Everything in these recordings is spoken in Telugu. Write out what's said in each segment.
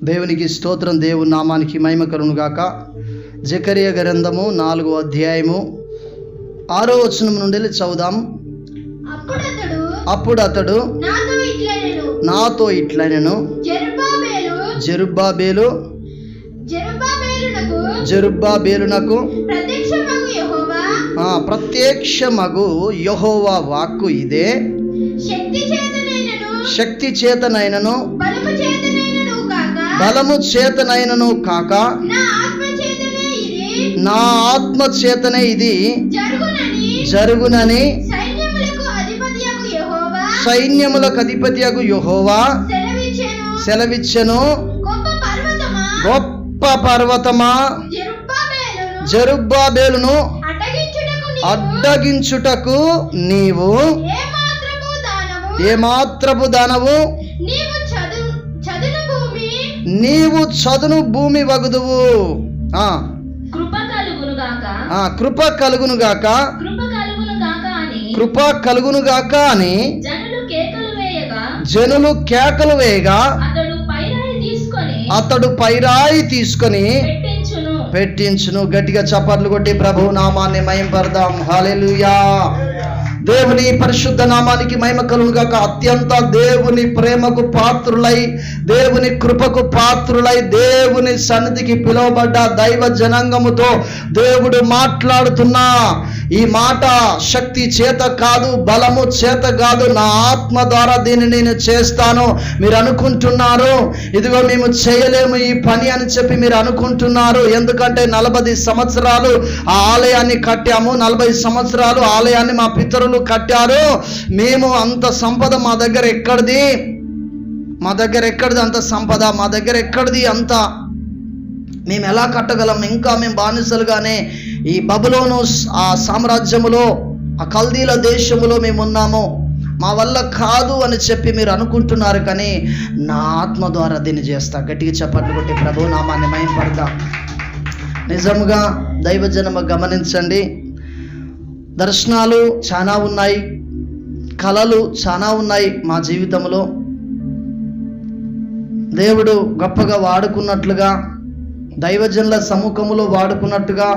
దేవునికి స్తోత్రం. దేవుని నామానికి మహిమ కలుగును గాక. జకరియా గ్రంథము 4వ అధ్యాయము 6వ వచనం నుండి చదువుదాం. అప్పుడు అతడు నాతో ఇట్లనెను, జెరుబ్బాబేలునకు ప్రత్యక్షమగు యెహోవా వాక్కు ఇదే, శక్తి చేతనైనను బలము చేతనైనను కాక నా ఆత్మ చేతనే ఇది జరుగునని సైన్యములకు అధిపతియగు యెహోవా సెలవిచ్చెను. గొప్ప పర్వతమా, జెరుబ్బాబేలును అడ్డగించుటకు నీవు ఏమాత్రపు దానవు, నీవు చదును భూమి వగుదువు. కృప కలుగునుగాక అని జనులు కేకలు వేయగా అతడు పైరాయి తీసుకొని పెట్టించును. గట్టిగా చప్పట్లు కొట్టి ప్రభు నామాన్ని మహిమపడదాం. హల్లెలూయా. దేవుని పరిశుద్ధ నామానికి మహిమ కలుగునుగాక. అత్యంత దేవుని ప్రేమకు పాత్రులై, దేవుని కృపకు పాత్రులై, దేవుని సన్నిధికి పిలువబడ్డ దైవ జనాంగముతో దేవుడు మాట్లాడుతున్నా ఈ మాట శక్తి చేత కాదు, బలము చేత కాదు, నా ఆత్మ ద్వారా దీన్ని నేను చేస్తాను. మీరు అనుకుంటున్నారు ఇదిగో మేము చేయలేము ఈ పని అని చెప్పి మీరు అనుకుంటున్నారు. ఎందుకంటే 40 సంవత్సరాలు ఆ ఆలయాన్ని కట్టాము, 40 సంవత్సరాలు ఆలయాన్ని మా పితరులు కట్టారు. మేము అంత సంపద మా దగ్గర ఎక్కడిది అంత సంపద మా దగ్గర ఎక్కడిది అంత, మేము ఎలా కట్టగలం? ఇంకా మేము బానిసలుగానే ఈ బబులోను ఆ సామ్రాజ్యములో, ఆ కల్దీల దేశములో మేము ఉన్నాము, మా వల్ల కాదు అని చెప్పి మీరు అనుకుంటున్నారు. కానీ నా ఆత్మ ద్వారా దీన్ని చేస్తా. గట్టిగా చప్పట్లు కొట్టి ప్రభు నామాన్ని మహిమపడతా. నిజముగా దైవజనము గమనించండి, దర్శనాలు చాలా ఉన్నాయి, కళలు చాలా ఉన్నాయి మా జీవితంలో. దేవుడు గొప్పగా వాడుకున్నట్లుగా, దైవజనుల సముఖములో వాడుకున్నట్టుగా,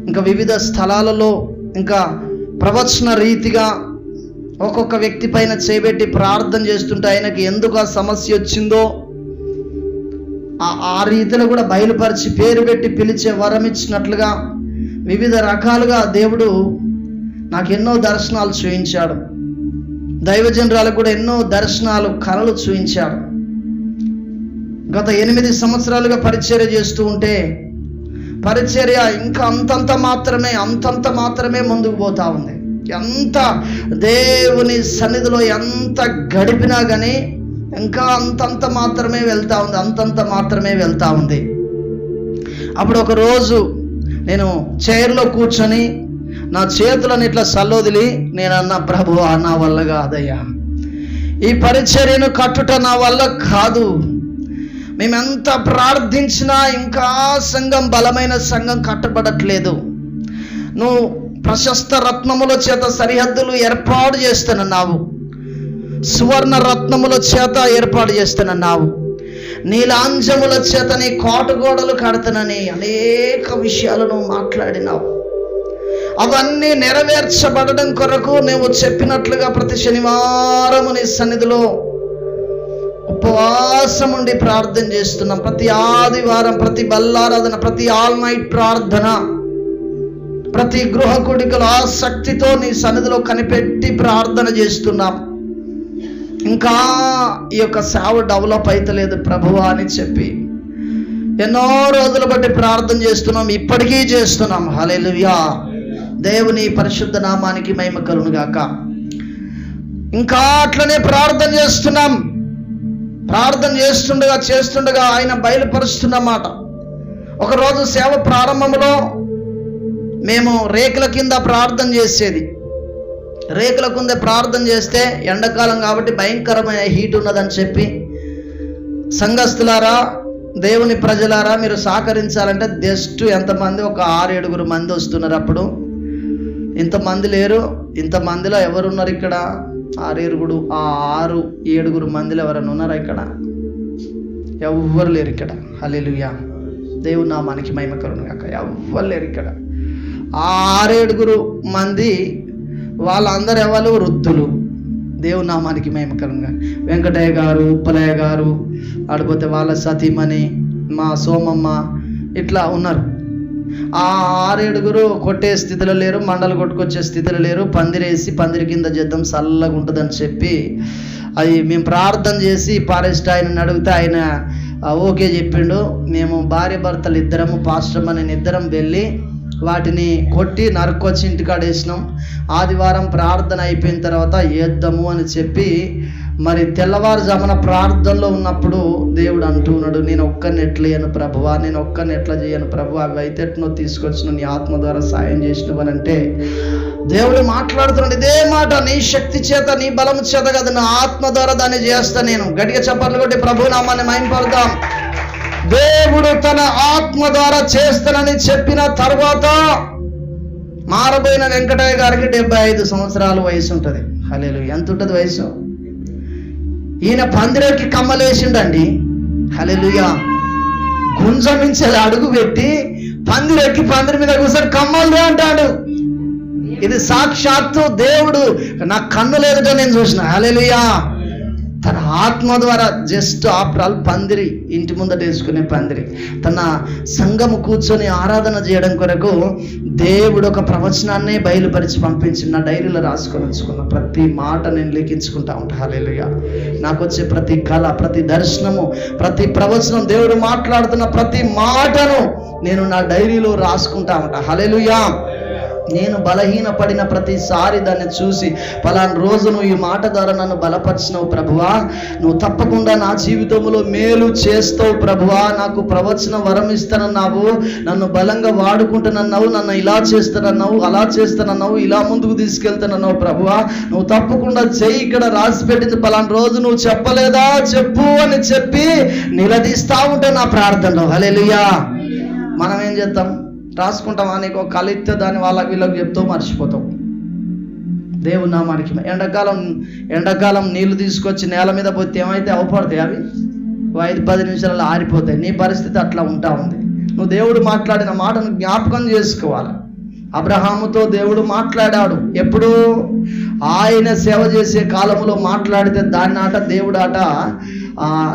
ఇంకా వివిధ స్థలాలలో ఇంకా ప్రవచన రీతిగా ఒక్కొక్క వ్యక్తి పైన చేపెట్టి ప్రార్థన చేస్తుంటే ఆయనకి ఎందుకు ఆ సమస్య వచ్చిందో ఆ రీతిలో కూడా బయలుపరిచి పేరు పెట్టి పిలిచే వరం ఇచ్చినట్లుగా వివిధ రకాలుగా దేవుడు నాకు ఎన్నో దర్శనాలు చూయించాడు. దైవజనురాలకు కూడా ఎన్నో దర్శనాలు, కళలు చూయించాడు. గత 8 సంవత్సరాలుగా పరిచర్య చేస్తూ ఉంటే పరిచర్య ఇంకా అంతంత మాత్రమే ముందుకు పోతా ఉంది. ఎంత దేవుని సన్నిధిలో ఎంత గడిపినా కానీ ఇంకా అంతంత మాత్రమే వెళ్తా ఉంది. అప్పుడు ఒక రోజు నేను చైర్లో కూర్చొని నా చేతులను ఇట్లా సల్లోదిలి నేను అన్న, ప్రభువా నా వల్ల కాదయ్యా, ఈ పరిచర్యను కట్టుట నా వల్ల కాదు. మేమెంత ప్రార్థించినా ఇంకా సంఘం, బలమైన సంఘం కట్టబడట్లేదు. నువ్వు ప్రశస్త రత్నముల చేత సరిహద్దులు ఏర్పాటు చేస్తానన్నావు, సువర్ణ రత్నముల చేత ఏర్పాటు చేస్తానన్నావు, నీలాంజముల చేత నీ కోటగోడలు కడతానని అనేక విషయాలను మాట్లాడినావు. అవన్నీ నెరవేర్చబడడం కొరకు నువ్వు చెప్పినట్లుగా ప్రతి శనివారము నీ సన్నిధిలో ఉపవాసం ఉండి ప్రార్థన చేస్తున్నాం. ప్రతి ఆదివారం, ప్రతి బల్లారాధన, ప్రతి ఆల్ నైట్ ప్రార్థన, ప్రతి గృహ కుడికలు ఆసక్తితో నీ సన్నిధిలో కనిపెట్టి ప్రార్థన చేస్తున్నాం. ఇంకా ఈ యొక్క సేవ డెవలప్ అయితలేదు ప్రభువా అని చెప్పి ఎన్నో రోజులు బట్టి ప్రార్థన చేస్తున్నాం, ఇప్పటికీ చేస్తున్నాం. హల్లెలూయా. దేవుని పరిశుద్ధ నామానికి మహిమ కలుగునుగాక. ఇంకా అట్లనే ప్రార్థన చేస్తుండగా ఆయన బయలుపరుస్తున్నమాట. ఒకరోజు సేవ ప్రారంభంలో మేము రేకుల కింద ప్రార్థన చేసేది. రేకుల కింద ప్రార్థన చేస్తే ఎండాకాలం కాబట్టి భయంకరమైన హీట్ ఉన్నదని చెప్పి, సంఘస్థులారా, దేవుని ప్రజలారా, మీరు సహకరించాలంటే జస్ట్ ఎంతమంది, ఒక 6-7 మంది వస్తున్నారు. అప్పుడు ఇంతమంది లేరు. ఇంతమందిలో ఎవరున్నారు ఇక్కడ? 6-7 మందిలో ఎవరైనా ఉన్నారా ఇక్కడ? ఎవ్వరు లేరు ఇక్కడ. హల్లెలూయా, దేవుని నామానికి మహిమ కలుగును గాక. ఎవ్వరు లేరు ఇక్కడ. 6-7 మంది, వాళ్ళందరూ ఎవరు? వృద్ధులు. దేవుని నామానికి మహిమ కలుగును గాక. వెంకటయ్య గారు, ఉప్పలయ్య గారు, ఆడిపోతే వాళ్ళ సతీమణి, మా సోమమ్మ, ఇట్లా ఉన్నారు. 6-7 కొట్టే స్థితిలో లేరు, మండలు కొట్టుకొచ్చే స్థితిలో లేరు. పందిరేసి పందిరి కింద చేద్దాం చల్లగా ఉంటుందని చెప్పి అది మేము ప్రార్థన చేసి ఫారెస్ట్ ఆయనని అడిగితే ఆయన ఓకే చెప్పిండు. మేము భార్య భర్తలు ఇద్దరము, పాస్టర్ నేను ఇద్దరం వెళ్ళి వాటిని కొట్టి నరుకొచ్చి ఇంటికాడ వేసినాం. ఆదివారం ప్రార్థన అయిపోయిన తర్వాత వేద్దాము అని చెప్పి మరి తెల్లవారుజామున ప్రార్థనలో ఉన్నప్పుడు దేవుడు అంటున్నాడు, నేను ఒక్కరిని ఎట్లా చేయను ప్రభువా, నేను ఒక్కరిని ఎట్లా చేయను ప్రభువా, అవి అయితే ఎట్నో తీసుకొచ్చిన నీ ఆత్మ ద్వారా సాయం చేసినవనంటే దేవుడు మాట్లాడుతున్నాడు ఇదే మాట, నీ శక్తి చేత నీ బలం చేత కదా, నా ఆత్మ ద్వారా దాన్ని చేస్తా నేను. గట్టిగా చప్పట్లు కొట్టి ప్రభు నామాన్ని మహిమపడదాం. దేవుడు తన ఆత్మ ద్వారా చేస్తానని చెప్పిన తర్వాత మారబోయిన వెంకటయ్య గారికి 75 సంవత్సరాల వయసు ఉంటుంది. హల్లెలూయా, ఎంత ఉంటుంది వయసు? ఈయన పందిరెక్కి కమ్మలు వేసిండండి. హల్లెలూయా, గుంజమించి అడుగు పెట్టి పందిరెక్కి పందిరి మీద కూర్చొని కమ్మలు అంటాడు. ఇది సాక్షాత్తు దేవుడు నా కన్ను లేదుట నేను చూసిన. హల్లెలూయా, తన ఆత్మ ద్వారా జస్ట్ ఆఫ్టర్ ఆల్ పందిరి, ఇంటి ముందట వేసుకునే పందిరి, తన సంఘము కూర్చొని ఆరాధన చేయడం కొరకు దేవుడు ఒక ప్రవచనాన్నే బయలుపరిచి పంపించి నా డైరీలో రాసుకొని ఉంచుకున్న ప్రతి మాట నేను లిఖించుకుంటా ఉంటా. హల్లెలూయా, నాకు వచ్చే ప్రతి కళ, ప్రతి దర్శనము, ప్రతి ప్రవచనం, దేవుడు మాట్లాడుతున్న ప్రతి మాటను నేను నా డైరీలో రాసుకుంటా ఉంటా. హల్లెలూయా, నేను బలహీనపడిన ప్రతిసారి దాన్ని చూసి పలానా రోజు నువ్వు ఈ మాట ద్వారా నన్ను బలపరిచినావు ప్రభువా, నువ్వు తప్పకుండా నా జీవితంలో మేలు చేస్తావు ప్రభువా, నాకు ప్రవచన వరం ఇస్తానన్నావు, నన్ను బలంగా వాడుకుంటానన్నావు, నన్ను ఇలా చేస్తానన్నావు, అలా చేస్తానన్నావు, ఇలా ముందుకు తీసుకెళ్తానన్నావు ప్రభువా, నువ్వు తప్పకుండా చెయ్యి, ఇక్కడ రాసి పెట్టింది పలానా రోజు నువ్వు చెప్పలేదా చెప్పు అని చెప్పి నిలదీస్తా ఉంటే నా ప్రార్థనలో. హల్లెలూయా, మనం ఏం చేస్తాం? రాసుకుంటామా? నీకు ఒక కళ ఇస్తే దాన్ని వాళ్ళకి వీళ్ళకి చెప్తావు, మర్చిపోతావు. దేవుని నామానికి. ఎండాకాలం నీళ్లు తీసుకొచ్చి నేల మీద పోతే ఏమైతే అవపడతాయి? అవి 5-10 నిమిషాలలో ఆరిపోతాయి. నీ పరిస్థితి అట్లా ఉంటా ఉంది. నువ్వు దేవుడు మాట్లాడిన మాటను జ్ఞాపకం చేసుకోవాలి. అబ్రహాముతో దేవుడు మాట్లాడాడు. ఎప్పుడు? ఆయన సేవ చేసే కాలంలో మాట్లాడితే దాన్ని ఆట దేవుడు ఆట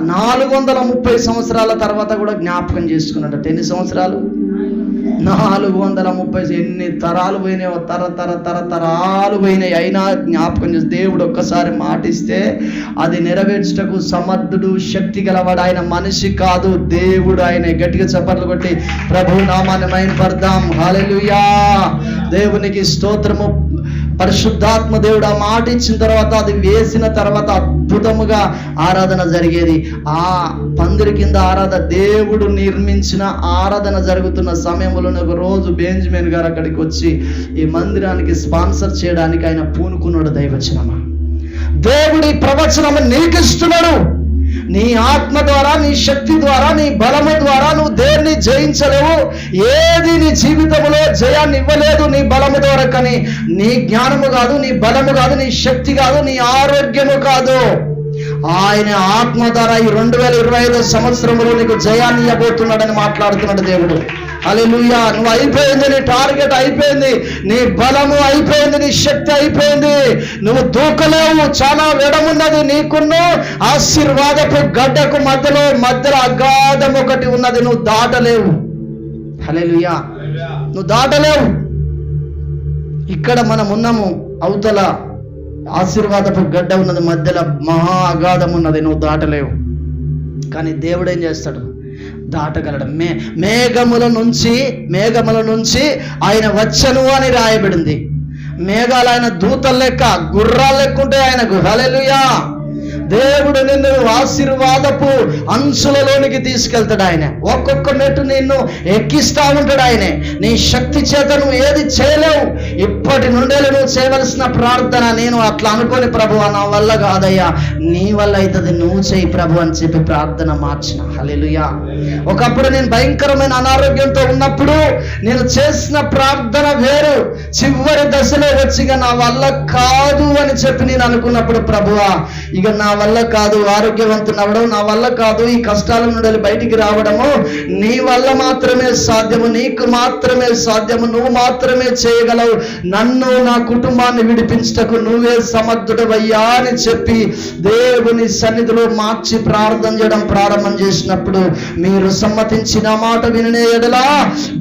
430 సంవత్సరాల తర్వాత కూడా జ్ఞాపకం చేసుకున్నాడు. ఎన్ని సంవత్సరాలు? 430. ఎన్ని తరాలు పోయినాయో, తరాలు పోయినాయి, అయినా జ్ఞాపకం చేసి దేవుడు ఒక్కసారి మాటిస్తే అది నెరవేర్చుటకు సమర్థుడు, శక్తి గలవాడు. ఆయన మనిషి కాదు, దేవుడు. ఆయన గట్టిగా చప్పట్లు కొట్టి ప్రభు నామాన్ని మహిమపడదాం. హల్లెలూయా, దేవునికి స్తోత్రము. పరిశుద్ధాత్మ దేవుడు ఆ మాట ఇచ్చిన తర్వాత అది వేసిన తర్వాత అద్భుతముగా ఆరాధన జరిగేది. ఆ పందిరి కింద ఆరాధన, దేవుడు నిర్మించిన ఆరాధన జరుగుతున్న సమయంలో ఒక రోజు బెంజమిన్ గారు అక్కడికి వచ్చి ఈ మందిరానికి స్పాన్సర్ చేయడానికి ఆయన పూనుకున్నాడు. దైవచనమా, దేవుడి ప్రవచనం నీకు ఇస్తున్నాడు. నీ ఆత్మ ద్వారా, నీ శక్తి ద్వారా, నీ బలము ద్వారా నువ్వు దేన్ని జయించలేవు. ఏది నీ జీవితంలో జయాన్ని ఇవ్వలేదు నీ బలము ద్వారా. కానీ నీ జ్ఞానము కాదు, నీ బలము కాదు, నీ శక్తి కాదు, నీ ఆరోగ్యము కాదు, ఆయన ఆత్మ ద్వారా ఈ 2025 సంవత్సరంలో నీకు జయాన్ని ఇవ్వబోతున్నాడని మాట్లాడుతున్నాడు దేవుడు. హల్లెలూయా, నువ్వు అయిపోయింది, నీ టార్గెట్ అయిపోయింది, నీ బలము అయిపోయింది, నీ శక్తి అయిపోయింది, నువ్వు దూకలేవు. చాలా వెడమున్నది నీకున్న ఆశీర్వాదపు గడ్డకు మధ్యలో అగాధం ఒకటి ఉన్నది, నువ్వు దాటలేవు. హల్లెలూయా, నువ్వు దాటలేవు. ఇక్కడ మనం ఉన్నాము, అవతల ఆశీర్వాదపు గడ్డ ఉన్నది, మధ్యలో మహా అగాధం ఉన్నది, నువ్వు దాటలేవు. కానీ దేవుడు ఏం చేస్తాడు? దాటగలడు. మేఘముల నుంచి ఆయన వచ్చను అని రాయబడింది. మేఘాలు ఆయన దూతల లెక్క, గుర్రాలు లెక్క ఉంటాయి ఆయనకు. హల్లెలూయా, దేవుడు నిన్ను ఆశీర్వాదపు అంచులలోనికి తీసుకెళ్తాడు. ఆయన ఒక్కొక్క మెట్టు నిన్ను ఎక్కిస్తా ఉంటాడు. ఆయనే నీ శక్తి చేత నువ్వు ఏది చేయలేవు. ఇప్పటి నుండే నువ్వు చేయవలసిన ప్రార్థన, నేను అట్లా అనుకోని ప్రభు నా వల్ల కాదయ్యా, నీ వల్ల అవుతుంది, నువ్వు చేయి ప్రభు అని చెప్పి ప్రార్థన మార్చిన. హల్లెలూయా. ఒకప్పుడు నేను భయంకరమైన అనారోగ్యంతో ఉన్నప్పుడు నేను చేసిన ప్రార్థన వేరు. చివరి దశలో వచ్చి ఇక నా వల్ల కాదు అని చెప్పి నేను అనుకున్నప్పుడు, ప్రభువా ఇక నా వల్ల కాదు ఆరోగ్యవంతుని అవ్వడం, నా వల్ల కాదు ఈ కష్టాల నుండి బయటికి రావడము, నీ వల్ల మాత్రమే సాధ్యము, నీకు మాత్రమే సాధ్యము, నువ్వు మాత్రమే చేయగలవు, నన్ను నా కుటుంబాన్ని విడిపించటకు నువ్వే సమర్థుడవయ్యా అని చెప్పి దేవుని సన్నిధిలో మార్చి ప్రార్థన చేయడం ప్రారంభం చేసినప్పుడు, మీరు సమ్మతించిన మాట వినే ఎడలా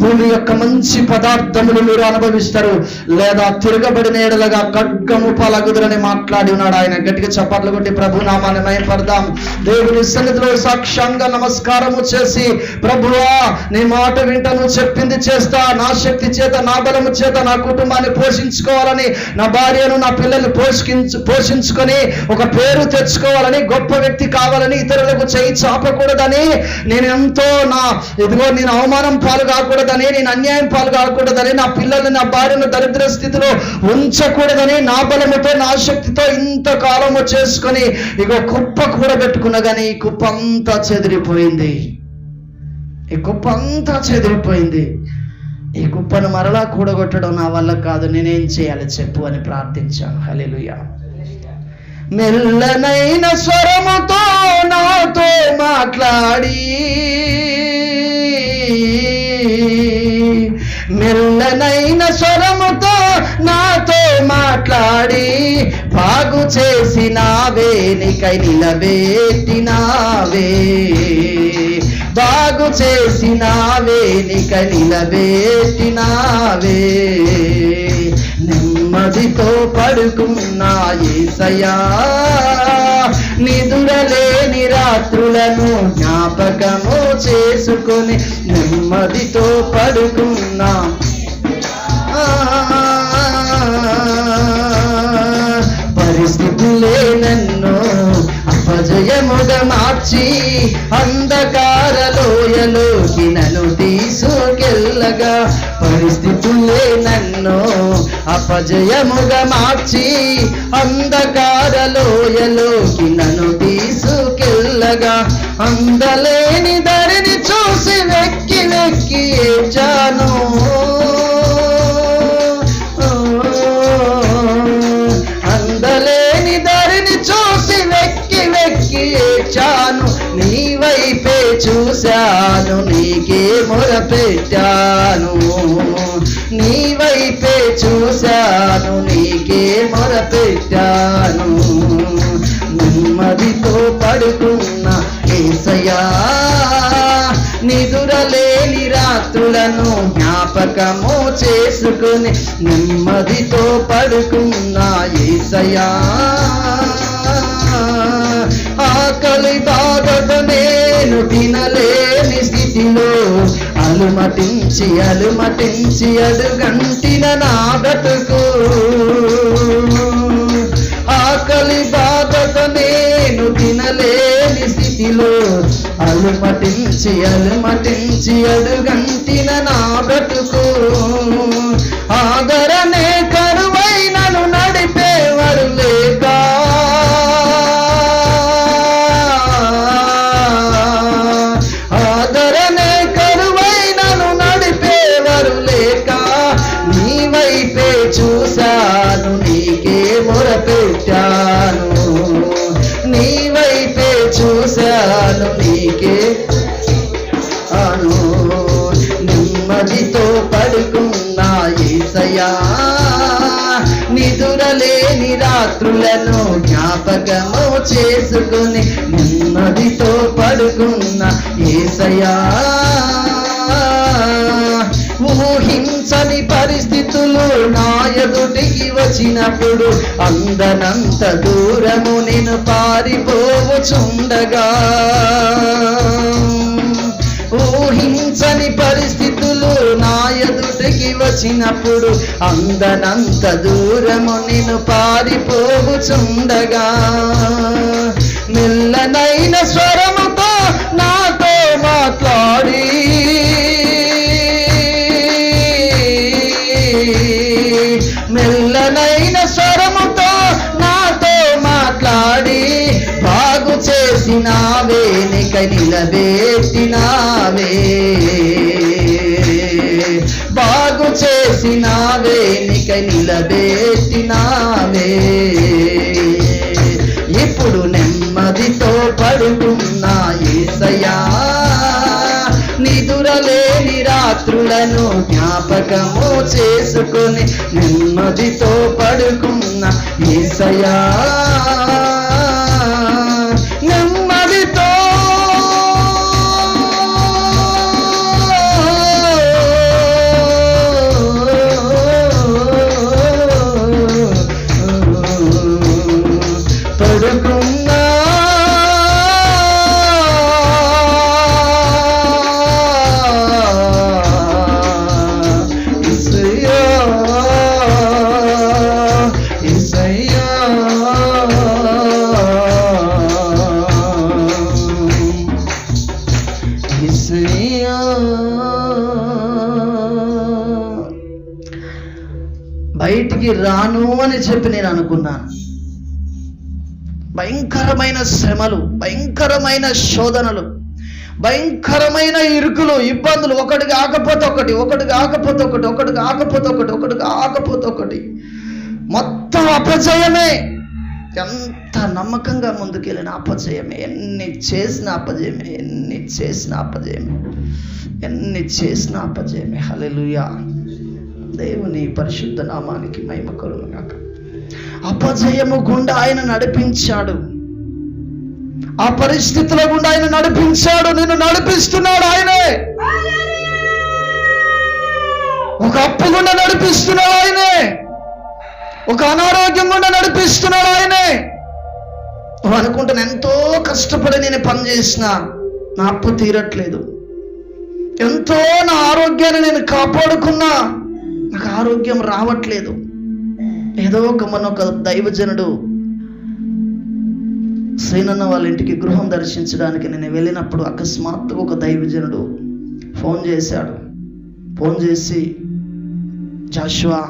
భూమి యొక్క మంచి పదార్థములు మీరు అనుభవిస్తారు, లేదా తిరగబడిన ఎడలగా ఖడ్గము పలగుదురని మాట్లాడి ఉన్నాడు ఆయన. గట్టిగా చప్పట్లు కొట్టి ప్రభు నామాన్ని మహిమపడదాం. దేవుని సన్నిధిలో సాక్ష్యంగా నమస్కారము చేసి, ప్రభువా నీ మాట వింటను, చెప్పింది చేస్తా, నా శక్తి చేత నా బలము చేత నా కుటుంబాన్ని పోషించుకోవాలని, నా భార్యను నా పిల్లల్ని పోషించుకొని ఒక పేరు తెచ్చుకోవాలని, గొప్ప వ్యక్తి కావాలని, ఇతరులకు చేయి చాపకూడదని, నేను ఎంతో నేను అవమానం పాలు కాకూడదని, నేను అన్యాయం పాలు కాకూడదని, నా పిల్లల్ని నా భార్యను దరిద్ర స్థితిలో ఉంచకూడదని, నా బలముతో నా శక్తితో ఇంతకాలము చేసుకొని ఇగో కుప్ప కూడబెట్టుకున్నా కానీ ఈ కుప్ప అంతా చెదిరిపోయింది. ఈ కుప్ప అంతా చెదిరిపోయింది. ఈ కుప్పను మరలా కూడగొట్టడం నా వల్ల కాదు, నేనేం చేయాలి చెప్పు అని ప్రార్థించాను. హల్లెలూయా. మెల్లనైన స్వరముతో నాతో మాట్లాడి, మెల్లనైన స్వరముతో నాతో మాట్లాడి, బాగు చేసినావే నీకై నిలబెట్టినావే, బాగు చేసినావే నీకై నిలబెట్టినావే, నెమ్మదితో పడుకున్నా యేసయ్యా, నిదురలేని రాత్రులను జ్ఞాపకము చేసుకొని నెమ్మదితో పడుకున్నా, పరిస్థితులే నన్ను అపజయముగా మార్చి అంధకార లోయలోకి నన్ను తీసుకెళ్ళగా, పరిస్థితులే నన్ను అపజయముగా మార్చి అంధకార లోయలోకి నన్ను తీసుకెళ్ళగా, అందలేని దారిని చూసి వెక్కి వెక్కి ఏడ్చాను, అందలేని దారిని చూసి వెక్కి వెక్కి ఏడ్చాను, నీ వైపే చూశాను నీకే మొరపెట్టాను, నీ వైపే చూశాను నీకే మొరపెట్టాను, నెమ్మదితో పడుకున్న యేసయ్యా, నిదురలేని రాత్రులను జ్ఞాపకము చేసుకుని నెమ్మదితో పడుకున్న యేసయ్యా, ఆకలి బాధతో నేను తినలేని స్థితిలో అలుమటించి అలుమటించి అడుగంటిన నా బ్రతుకు, ఆకలి బాధతో నేను తినలేని స్థితిలో అలుమటించి అలుమటించి అడుగంటిన నా బ్రతుకు, ఆదరణే కరువై నన్ను నడిపేవారు లేక, ఆదరణే కరువై నన్ను నడిపేవారు లేక, నీ వైపే చూశాను నీకే మొరపెట్టాను, నీ వైపే చూశాను నీకే అను, నెమ్మదితో పడుకున్న యేసయ్యా, నిదురలేని రాత్రులను జ్ఞాపకము చేసుకుని నెమ్మదితో పడుకున్న యేసయ్యా, ఊహించని పరిస్థితులు నా ఎదుటికి వచ్చినప్పుడు అందనంత దూరము నేను పారిపోవచుండగా, ఊహించని పరిస్థితులు నా ఎదుటికి వచ్చినప్పుడు అందనంత దూరము నేను పారిపోవచుండగా, మెల్లనైన స్వరముతో నాతో మాట్లాడి, మెల్లనైన స్వరముతో నాతో మాట్లాడి, బాగు చేసిన చేసినావే నీకై నిలబెట్టినావే, బాగు చేసినావే నీకై నిలబెట్టినావే. ఇప్పుడు నెమ్మదితో పడుకున్నా యేసయ్యా, నిదురలేని రాత్రులను జ్ఞాపకము చేసుకొని నెమ్మదితో పడుకున్న యేసయ్యా, నెమ్మదితో పడుకున్నా బయటికి రాను అని చెప్పి నేను అనుకున్నాను. భయంకరమైన శ్రమలు, భయంకరమైన శోధనలు, భయంకరమైన ఇరుకులు, ఇబ్బందులు, ఒకటి కాకపోతే ఒకటి, ఒకటి కాకపోతే ఒకటి, ఒకటి కాకపోతే ఒకటి, ఒకటి కాకపోతే ఒకటి, మొత్తం అపజయమే. ఎంత నమ్మకంగా ముందుకెళ్ళిన అపజయమే, ఎన్ని చేసిన అపజయమే, ఎన్ని చేసిన అపజయమే, ఎన్ని చేసిన అపజయమే. హల్లెలూయా. దేవుని పరిశుద్ధ నామానికి మహిమ కలుగును గాక. అపజయము గుండా ఆయన నడిపించాడు, ఆ పరిస్థితుల గుండా ఆయన నడిపించాడు. నిన్ను నడిపిస్తున్నాడు ఆయనే. ఒక అప్పు గుండా నడిపిస్తున్నాడు ఆయనే, ఒక అనారోగ్యం గుండా నడిపిస్తున్నాడు ఆయనే. నువ్వు అనుకుంటున్నా ఎంతో కష్టపడి నేను పని చేసిన, నా అప్పు తీరట్లేదు, ఎంతో నా ఆరోగ్యాన్ని నేను కాపాడుకున్నా, నాకు ఆరోగ్యం రావట్లేదు. ఏదో ఒక దైవజనుడు శ్రీనన్న వాళ్ళ ఇంటికి గృహం దర్శించడానికి నేను వెళ్ళినప్పుడు అకస్మాత్తుగా ఒక దైవజనుడు ఫోన్ చేశాడు. ఫోన్ చేసి, జాషువా,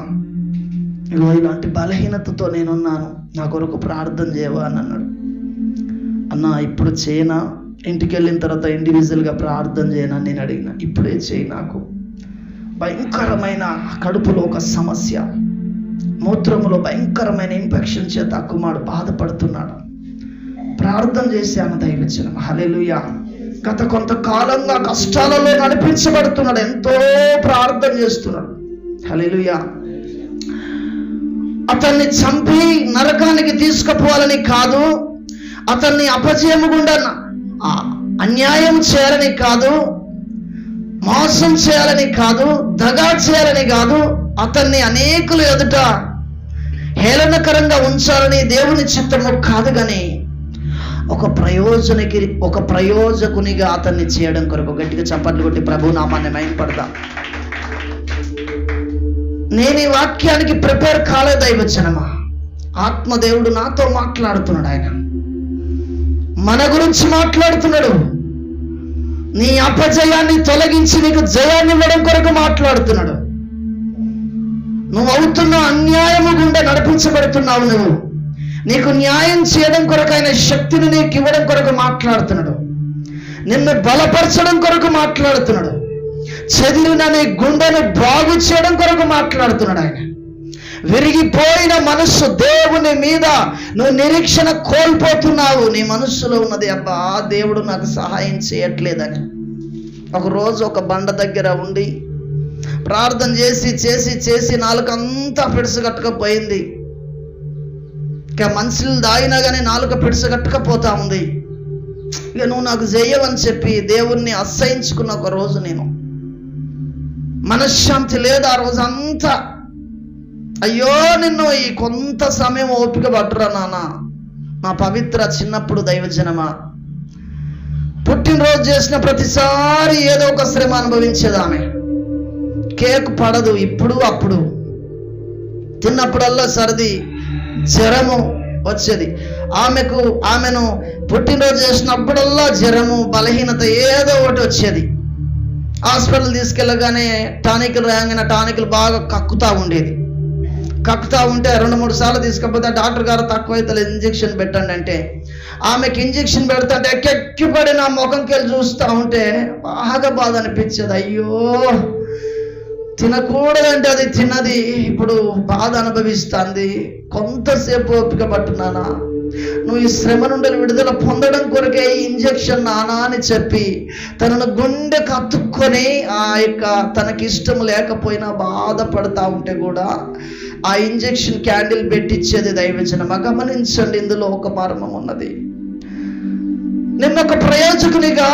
ఇగో ఇలాంటి బలహీనతతో నేనున్నాను, నా కొరకు ప్రార్థన చేయవా అని అన్నాడు. అన్న ఇప్పుడు చేయనా, ఇంటికి వెళ్ళిన తర్వాత ఇండివిజువల్గా ప్రార్థన చేయనా నేను అడిగిన. ఇప్పుడే చేయి, నాకు భయంకరమైన కడుపులో ఒక సమస్య, మూత్రములో భయంకరమైన ఇన్ఫెక్షన్ చేత కుమారుడు బాధపడుతున్నాడు, ప్రార్థన చేశాను దైవజనం. హల్లెలూయా. గత కొంతకాలంగా కష్టాలలో నడిపించబడుతున్నాడు, ఎంతో ప్రార్థన చేస్తున్నాడు. హల్లెలూయా. అతన్ని చంపి నరకానికి తీసుకుపోవాలని కాదు, అతన్ని అపజయము గుండా అన్యాయం చేయాలని కాదు, మోసం చేయాలని కాదు, దగా చేయాలని కాదు, అతన్ని అనేకులు ఎదుట హేళనకరంగా ఉంచాలని దేవుని చిత్తము కాదు, కానీ ఒక ప్రయోజకునిగా అతన్ని చేయడం కొరకు. గట్టిగా చప్పట్లు కొట్టి ప్రభు నామాన్ని మహిమపడదాం. నేను ఈ వాక్యానికి ప్రిపేర్ కాలేదు దైవజనమా, ఆత్మదేవుడు నాతో మాట్లాడుతున్నాడు. ఆయన మన గురించి మాట్లాడుతున్నాడు. నీ అపజయాన్ని తొలగించి నీకు జయాన్ని ఇవ్వడం కొరకు మాట్లాడుతున్నాడు. నువ్వు అవుతున్న అన్యాయము గుండా నడిపించబడుతున్నావు. నువ్వు నీకు న్యాయం చేయడం కొరకు ఆయన శక్తిని నీకు ఇవ్వడం కొరకు మాట్లాడుతున్నాడు. నిన్ను బలపరచడం కొరకు మాట్లాడుతున్నాడు. చెదిరిన నీ గుండెను బాగు చేయడం కొరకు మాట్లాడుతున్నాడు. ఆయన విరిగిపోయిన మనస్సు, దేవుని మీద నువ్వు నిరీక్షణ కోల్పోతున్నావు. నీ మనస్సులో ఉన్నది, అబ్బా దేవుడు నాకు సహాయం చేయట్లేదని. ఒకరోజు ఒక బండ దగ్గర ఉండి ప్రార్థన చేసి చేసి చేసి నాలుకంతా పిడుసుగట్టుకపోయింది. ఇక మనుషులు దాగినా కానీ నాలుక పిడుసుగట్టుకపోతా ఉంది. ఇక నువ్వు నాకు చేయవని చెప్పి దేవుణ్ణి అసహించుకున్న ఒక రోజు నేను మనశ్శాంతి లేదు ఆ రోజు అంతా. అయ్యో నిన్ను ఈ కొంత సమయం ఓపిక పట్టురా నాన్న. మా పవిత్ర చిన్నప్పుడు దైవజనమా, పుట్టినరోజు చేసిన ప్రతిసారి ఏదో ఒక శ్రమ అనుభవించేది ఆమె. కేక్ పడదు, ఇప్పుడు అప్పుడు తిన్నప్పుడల్లా సర్ది, జ్వరము వచ్చేది ఆమెను పుట్టినరోజు చేసినప్పుడల్లా జ్వరము, బలహీనత ఏదో ఒకటి వచ్చేది. హాస్పిటల్ తీసుకెళ్ళగానే టానికులు రాగానే టానికులు బాగా కక్కుతా ఉండేది. కక్కుతా ఉంటే 2-3 సార్లు తీసుకపోతే డాక్టర్ గారు తక్కువైతే ఇంజెక్షన్ పెట్టండి అంటే ఆమెకి ఇంజెక్షన్ పెడతాంటే ఎక్కెక్కిపడి నా ముఖంకి వెళ్ళి చూస్తూ ఉంటే బాగా బాధ అనిపించేది. అయ్యో తినకూడదంటే అది తిన్నది, ఇప్పుడు బాధ అనుభవిస్తుంది. కొంతసేపు ఓపిక పట్టున్నానా, నువ్వు ఈ శ్రమ నుండి విడుదల పొందడం కొరకే ఈ ఇంజెక్షన్ నానా అని చెప్పి తనను గుండెకు అతుక్కొని తనకిష్టం లేకపోయినా బాధపడతా ఉంటే కూడా ఆ ఇంజెక్షన్ క్యాండిల్ పెట్టించేది దైవజనమా. గమనించండి, ఇందులో ఒక మర్మం ఉన్నది. నిన్నొక ప్రయోజకునిగా,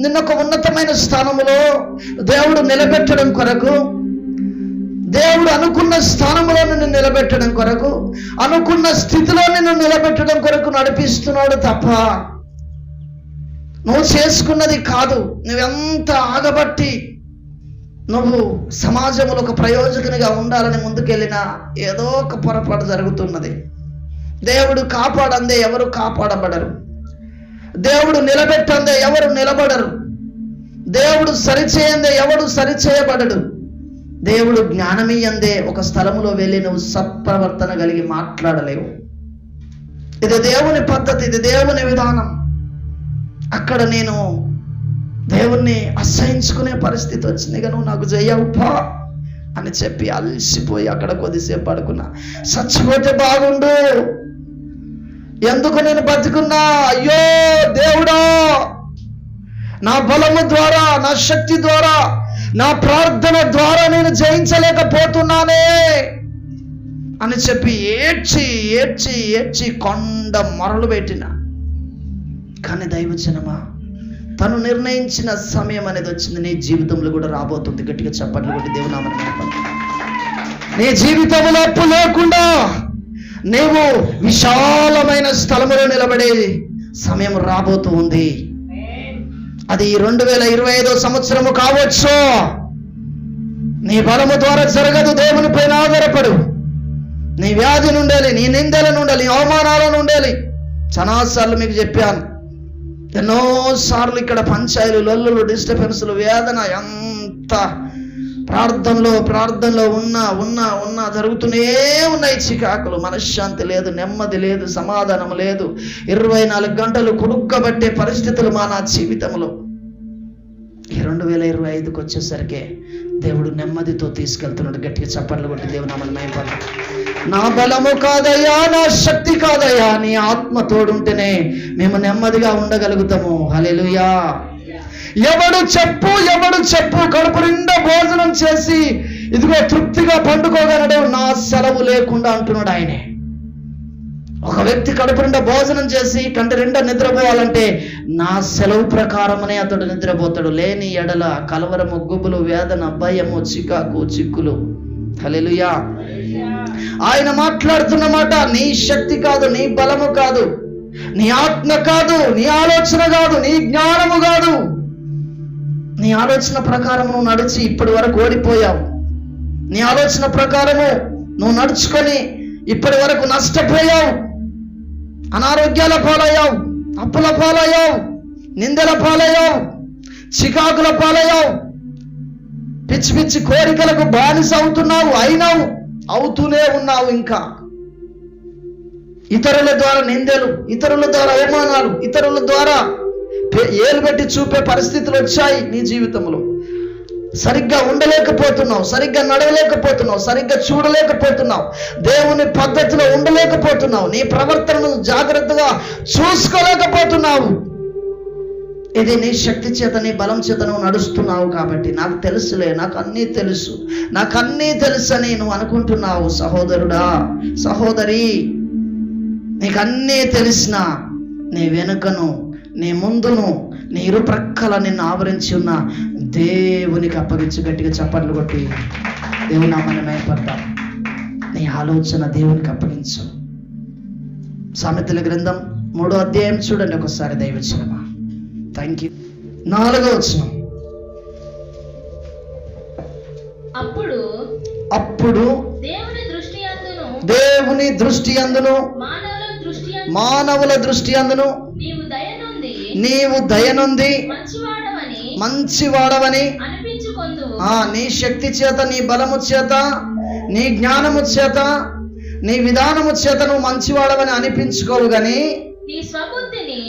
నిన్నొక ఉన్నతమైన స్థానంలో దేవుడు నిలబెట్టడం కొరకు, దేవుడు అనుకున్న స్థానంలో నిన్ను నిలబెట్టడం కొరకు, అనుకున్న స్థితిలో నిన్ను నిలబెట్టడం కొరకు నడిపిస్తున్నాడు తప్ప నువ్వు చేసుకున్నది కాదు. నువ్వెంత ఆగబట్టి నువ్వు సమాజంలో ఒక ప్రయోజకునిగా ఉండాలని ముందుకెళ్ళినా ఏదో ఒక పొరపాటు జరుగుతున్నది. దేవుడు కాపాడందే ఎవరు కాపాడబడరు, దేవుడు నిలబెట్టందే ఎవరు నిలబడరు, దేవుడు సరిచేయందే ఎవడు సరిచేయబడడు, దేవుడు జ్ఞానమీయందే ఒక స్థలంలో వెళ్ళి నువ్వు సత్ప్రవర్తన కలిగి మాట్లాడలేవు. ఇది దేవుని పద్ధతి, ఇది దేవుని విధానం. అక్కడ నేను దేవుణ్ణి అసహించుకునే పరిస్థితి వచ్చింది. ఇక నువ్వు నాకు చెయ్యవుపా అని చెప్పి అలసిపోయి అక్కడ కొద్దిసేపు పడుకున్నా. చచ్చిపోతే బాగుండు, ఎందుకు నేను బతుకున్నా, అయ్యో దేవుడా, నా బలము ద్వారా, నా శక్తి ద్వారా, నా ప్రార్థన ద్వారా నేను జయించలేకపోతున్నానే అని చెప్పి ఏడ్చి ఏడ్చి ఏడ్చి కొండ మొరలు పెట్టిన. కానీ దైవజనమా, తను నిర్ణయించిన సమయం అనేది వచ్చింది. నీ జీవితంలో కూడా రాబోతుంది. గట్టిగా చప్పట్లు కొట్టి దేవుని నామమున నీ జీవితంలో అప్పు లేకుండా నీవు విశాలమైన స్థలములో నిలబడే సమయం రాబోతూ ఉంది. అది 2025 సంవత్సరము కావచ్చు. నీ బలము ద్వారా జరగదు, దేవుని పైన ఆధారపడు. నీ వ్యాధి నుండాలి, నీ నిందల నుండాలి, నీ అవమానాల నుండాలి. చాలాసార్లు మీకు చెప్పాను, ఎన్నోసార్లు ఇక్కడ పంచాయలు, లొల్లులు, డిస్టర్బెన్స్లు, వేదన, ఎంత ప్రార్థనలో ఉన్నా జరుగుతూనే ఉన్నాయి. చికాకులు, మనశ్శాంతి లేదు, నెమ్మది లేదు, సమాధానం లేదు. 24 గంటలు కుడుక్కబట్టే పరిస్థితులు మా నా జీవితంలో. 2025కి వచ్చేసరికి దేవుడు నెమ్మదితో తీసుకెళ్తున్నాడు. గట్టిగా చప్పట్లు కొట్టి దేవుని నామమున మహిమపరచు. నా బలము కాదయ్యా, నా శక్తి కాదయ్యా, నీ ఆత్మ తోడుంటేనే మేము నెమ్మదిగా ఉండగలుగుతాము. హల్లెలూయా. ఎవడు చెప్పు కడుపు నిండా భోజనం చేసి ఇదిగో తృప్తిగా పండుకోగలడు, నా సెలవు లేకుండా అంటున్నాడు ఆయనే. ఒక వ్యక్తి కడుపు నిండా భోజనం చేసి కంటి నిండా నిద్రపోవాలంటే నా సెలవు ప్రకారమనే అతడు నిద్రపోతాడు. లేని ఎడల కలవరము, గుబులు, వేదన, భయము, చికాకు, చిక్కులు. హల్లెలూయా. ఆయన మాట్లాడుతున్న మాట నీ శక్తి కాదు, నీ బలము కాదు, నీ ఆత్మ కాదు, నీ ఆలోచన కాదు, నీ జ్ఞానము కాదు. నీ ఆలోచన ప్రకారం నువ్వు నడిచి ఇప్పటి వరకు ఓడిపోయావు. నీ ఆలోచన ప్రకారము నువ్వు నడుచుకొని ఇప్పటి వరకు నష్టపోయావు. అనారోగ్యాల పాలయ్యావు, అప్పుల పాలయ్యావు, నిందల పాలయ్యావు, చికాకుల పాలయ్యావు, పిచ్చి పిచ్చి కోరికలకు బానిస అవుతున్నావు, అవుతూనే ఉన్నావు. ఇంకా ఇతరుల ద్వారా నిందలు, ఇతరుల ద్వారా అవమానాలు, ఇతరుల ద్వారా ఏలు పెట్టి చూపే పరిస్థితులు వచ్చాయి నీ జీవితంలో. సరిగ్గా ఉండలేకపోతున్నావు, సరిగ్గా నడవలేకపోతున్నావు, సరిగ్గా చూడలేకపోతున్నావు, దేవుని పద్ధతిలో ఉండలేకపోతున్నావు, నీ ప్రవర్తనను జాగ్రత్తగా చూసుకోలేకపోతున్నావు. ఇది నీ శక్తి చేత, నీ బలం చేత నువ్వు నడుస్తున్నావు కాబట్టి నాకు తెలుసులే, నాకు అన్నీ తెలుసు అని నువ్వు అనుకుంటున్నావు. సహోదరుడా, సహోదరి, నీకు అన్నీ తెలిసినా నీ వెనుకను, నీ ముందును, నీ ఇరు ప్రక్కల నిన్ను ఆవరించి ఉన్న దేవునికి అప్పగించి గట్టిగా చప్పట్లు కొట్టి దేవుని నామాన్ని మహిమపడతాం. నీ ఆలోచన దేవునికి అప్పగించు. సామెతల గ్రంథం 3వ అధ్యాయం చూడండి ఒకసారి దైవజనమా. Thank you. 4వ వచనం. అప్పుడు దేవుని దృష్టి అందును మానవుల దృష్టి అందును నీవు దయనుంది మంచివాడవని నీ శక్తి చేత, నీ బలము చేత, నీ జ్ఞానము చేత, నీ విధానము చేత నువ్వు మంచివాడవని అనిపించుకోవు గాని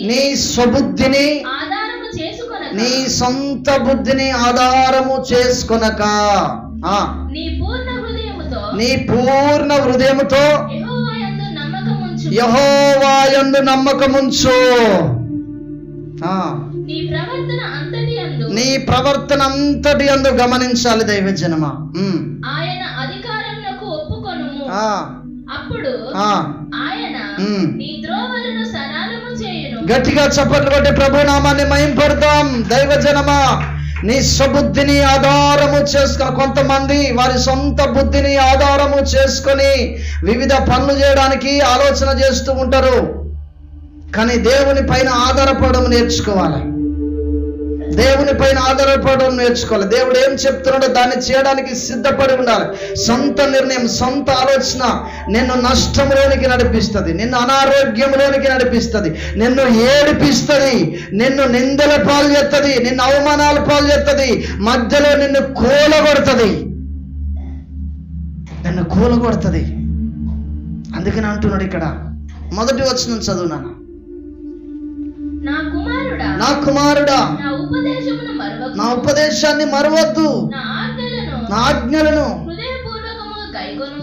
నీ స్వబుద్ధిని ఆధారము చేసుకొనక, నీ సొంత బుద్ధిని ఆధారము చేసుకొనక, నీ పూర్ణ హృదయముతో, నీ పూర్ణ హృదయముతో యెహోవాయందు నమ్మకముంచు, యెహోవాయందు నమ్మకముంచు. నీ ప్రవర్తన అంతటి యందు, నీ ప్రవర్తన అంతటి యందు గమనించాలి దైవజనమా. ఆయన అధికారములకు ఒప్పుకొనుము. అప్పుడు ఆయన నీ త్రోవలను సరళము చేయును. గట్టిగా చప్పట్లు కొట్టి ప్రభు నామాన్ని మహింపడతాం. దైవజనమా, నీ స్వబుద్ధిని ఆధారము చేసుకుని, కొంతమంది వారి సొంత బుద్ధిని ఆధారము చేసుకొని వివిధ పనులు చేయడానికి ఆలోచన చేస్తూ ఉంటారు. కానీ దేవుని పైన ఆధారపడడం నేర్చుకోవాలి. దేవుని పైన ఆధారపడడం నేర్చుకోవాలి. దేవుడు ఏం చెప్తున్నాడో దాన్ని చేయడానికి సిద్ధపడి ఉండాలి. సొంత నిర్ణయం, సొంత ఆలోచన నిన్ను నష్టంలోనికి నడిపిస్తుంది, నిన్ను అనారోగ్యంలోనికి నడిపిస్తుంది, నిన్ను ఏడిపిస్తుంది, నిన్ను నిందల పాలు చేస్తుంది, నిన్ను అవమానాల పాలు చేస్తుంది, మధ్యలో నిన్ను కూలగొడుతుంది. అందుకని అంటున్నాడు ఇక్కడ మొదటి వచనం చదువునాను. నా కుమారుడా, నా ఉపదేశాన్ని మరవద్దు, నా ఆజ్ఞలను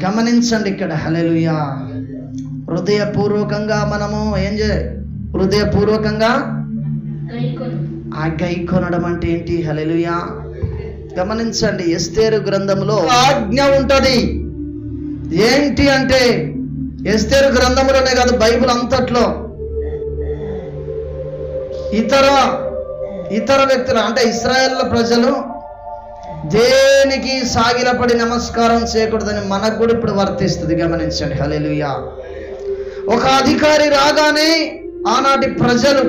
గమనించండి. ఇక్కడ హల్లెలూయా, హృదయపూర్వకంగా మనము హృదయపూర్వకంగా ఆ గైకొనడం అంటే ఏంటి? హల్లెలూయా, గమనించండి. ఎస్తేరు గ్రంథంలో ఆజ్ఞ ఉంటది. ఏంటి అంటే ఎస్తేరు గ్రంథంలోనే కాదు, బైబిల్ అంతట్లో ఇతర వ్యక్తులు అంటే ఇశ్రాయేల్ ప్రజలు దేనికి సాగిలపడి నమస్కారం చేయకూడదని మనకు కూడా ఇప్పుడు వర్తిస్తుంది. గమనించండి. హల్లెలూయా. ఒక అధికారి రాగానే ఆనాటి ప్రజలు,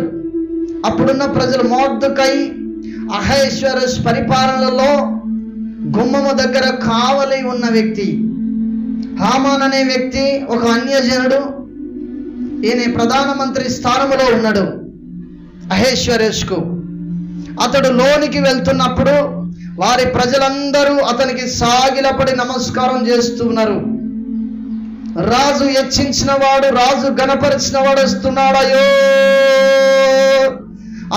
అప్పుడున్న ప్రజలు, మొర్దెకై అహష్వేరోషు పరిపాలనలో గుమ్మము దగ్గర కావలి ఉన్న వ్యక్తి హామాన్ అనే వ్యక్తి ఒక అన్యజనుడు. ఈయన ప్రధానమంత్రి స్థానంలో ఉన్నాడు అహష్వేరోషుకు. అతడు లోనికి వెళ్తున్నప్పుడు వారి ప్రజలందరూ అతనికి సాగిలపడి నమస్కారం చేస్తున్నారు. రాజు హెచ్చించిన వాడు, రాజు గణపరిచిన వాడు వస్తున్నాడు, అయ్యో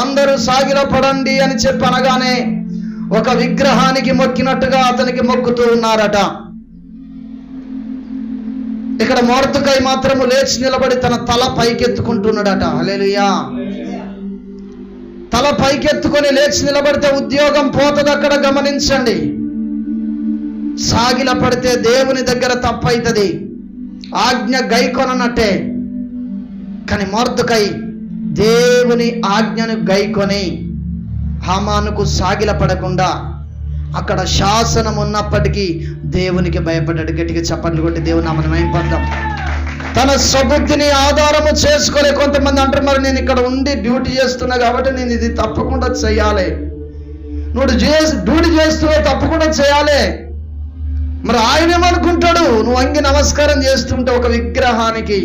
అందరూ సాగిలపడండి అని చెప్పి అనగానే ఒక విగ్రహానికి మొక్కినట్టుగా అతనికి మొక్కుతూ ఉన్నారట. ఇక్కడ మొర్దెకై మాత్రము లేచి నిలబడి తన తల పైకెత్తుకుంటున్నాడట. హల్లెలూయా. తల పైకెత్తుకొని లేచి నిలబడితే ఉద్యోగం పోతుంది అక్కడ. గమనించండి. సాగిల పడితే దేవుని దగ్గర తప్పైతుంది, ఆజ్ఞ గైకొననట్టే. కానీ మొర్దెకై దేవుని ఆజ్ఞను గైకొని హామానుకు సాగిల పడకుండా అక్కడ శాసనం ఉన్నప్పటికీ దేవునికి భయపడ్డాడు. గట్టిగా చప్పట్లు కొట్టి దేవుని నామమున మహిమపడదాం. తన స్వబుద్ధిని ఆధారము చేసుకోలే. కొంతమంది అంటారు, మరి నేను ఇక్కడ ఉండి డ్యూటీ చేస్తున్నా కాబట్టి నేను ఇది తప్పకుండా చేయాలి. నువ్వు డ్యూటీ చేస్తున్నావు, తప్పకుండా చేయాలి. మరి ఆయన ఏమనుకుంటాడు? నువ్వు అంగి నమస్కారం చేస్తుంటే ఒక విగ్రహానికి,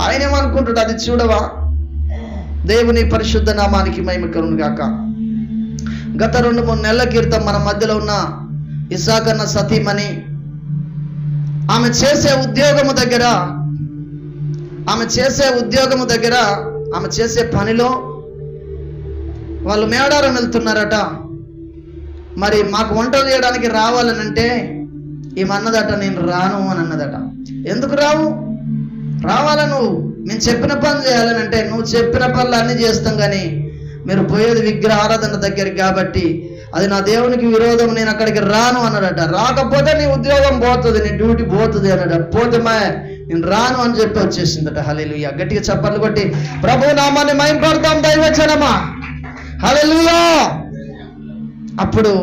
ఆయన ఏమనుకుంటాడు? అది చూడవా? దేవుని పరిశుద్ధ నామానికి మహిమ కలుగును గాక. గత 2-3 నెలల క్రితం మన మధ్యలో ఉన్న ఇస్సాకన్న సతీమణి, ఆమె చేసే ఉద్యోగము దగ్గర ఆమె చేసే పనిలో వాళ్ళు మేడారం వెళ్తున్నారట. మరి మాకు వంటలు చేయడానికి రావాలనంటే ఏమన్నదట, నేను రాను అని అన్నదట. ఎందుకు రావు? రావాల నువ్వు, నేను చెప్పిన పని చేయాలనంటే నువ్వు చెప్పిన పనులు అన్నీ చేస్తాం, కానీ మీరు పోయేది విగ్రహ ఆరాధన దగ్గరికి కాబట్టి అది నా దేవునికి విరోధం, నేను అక్కడికి రాను అన్నాడట. రాకపోతే నీ ఉద్యోగం పోతుంది, నీ డ్యూటీ పోతుంది అన్నాడు. పోతే నేను రాను అని చెప్పి వచ్చేసిందట. హల్లెలూయా. గట్టిగా చప్పట్లు కొట్టి ప్రభు నామాన్ని మహిమపడతాం దైవజనమా. హల్లెలూయా. అప్పుడు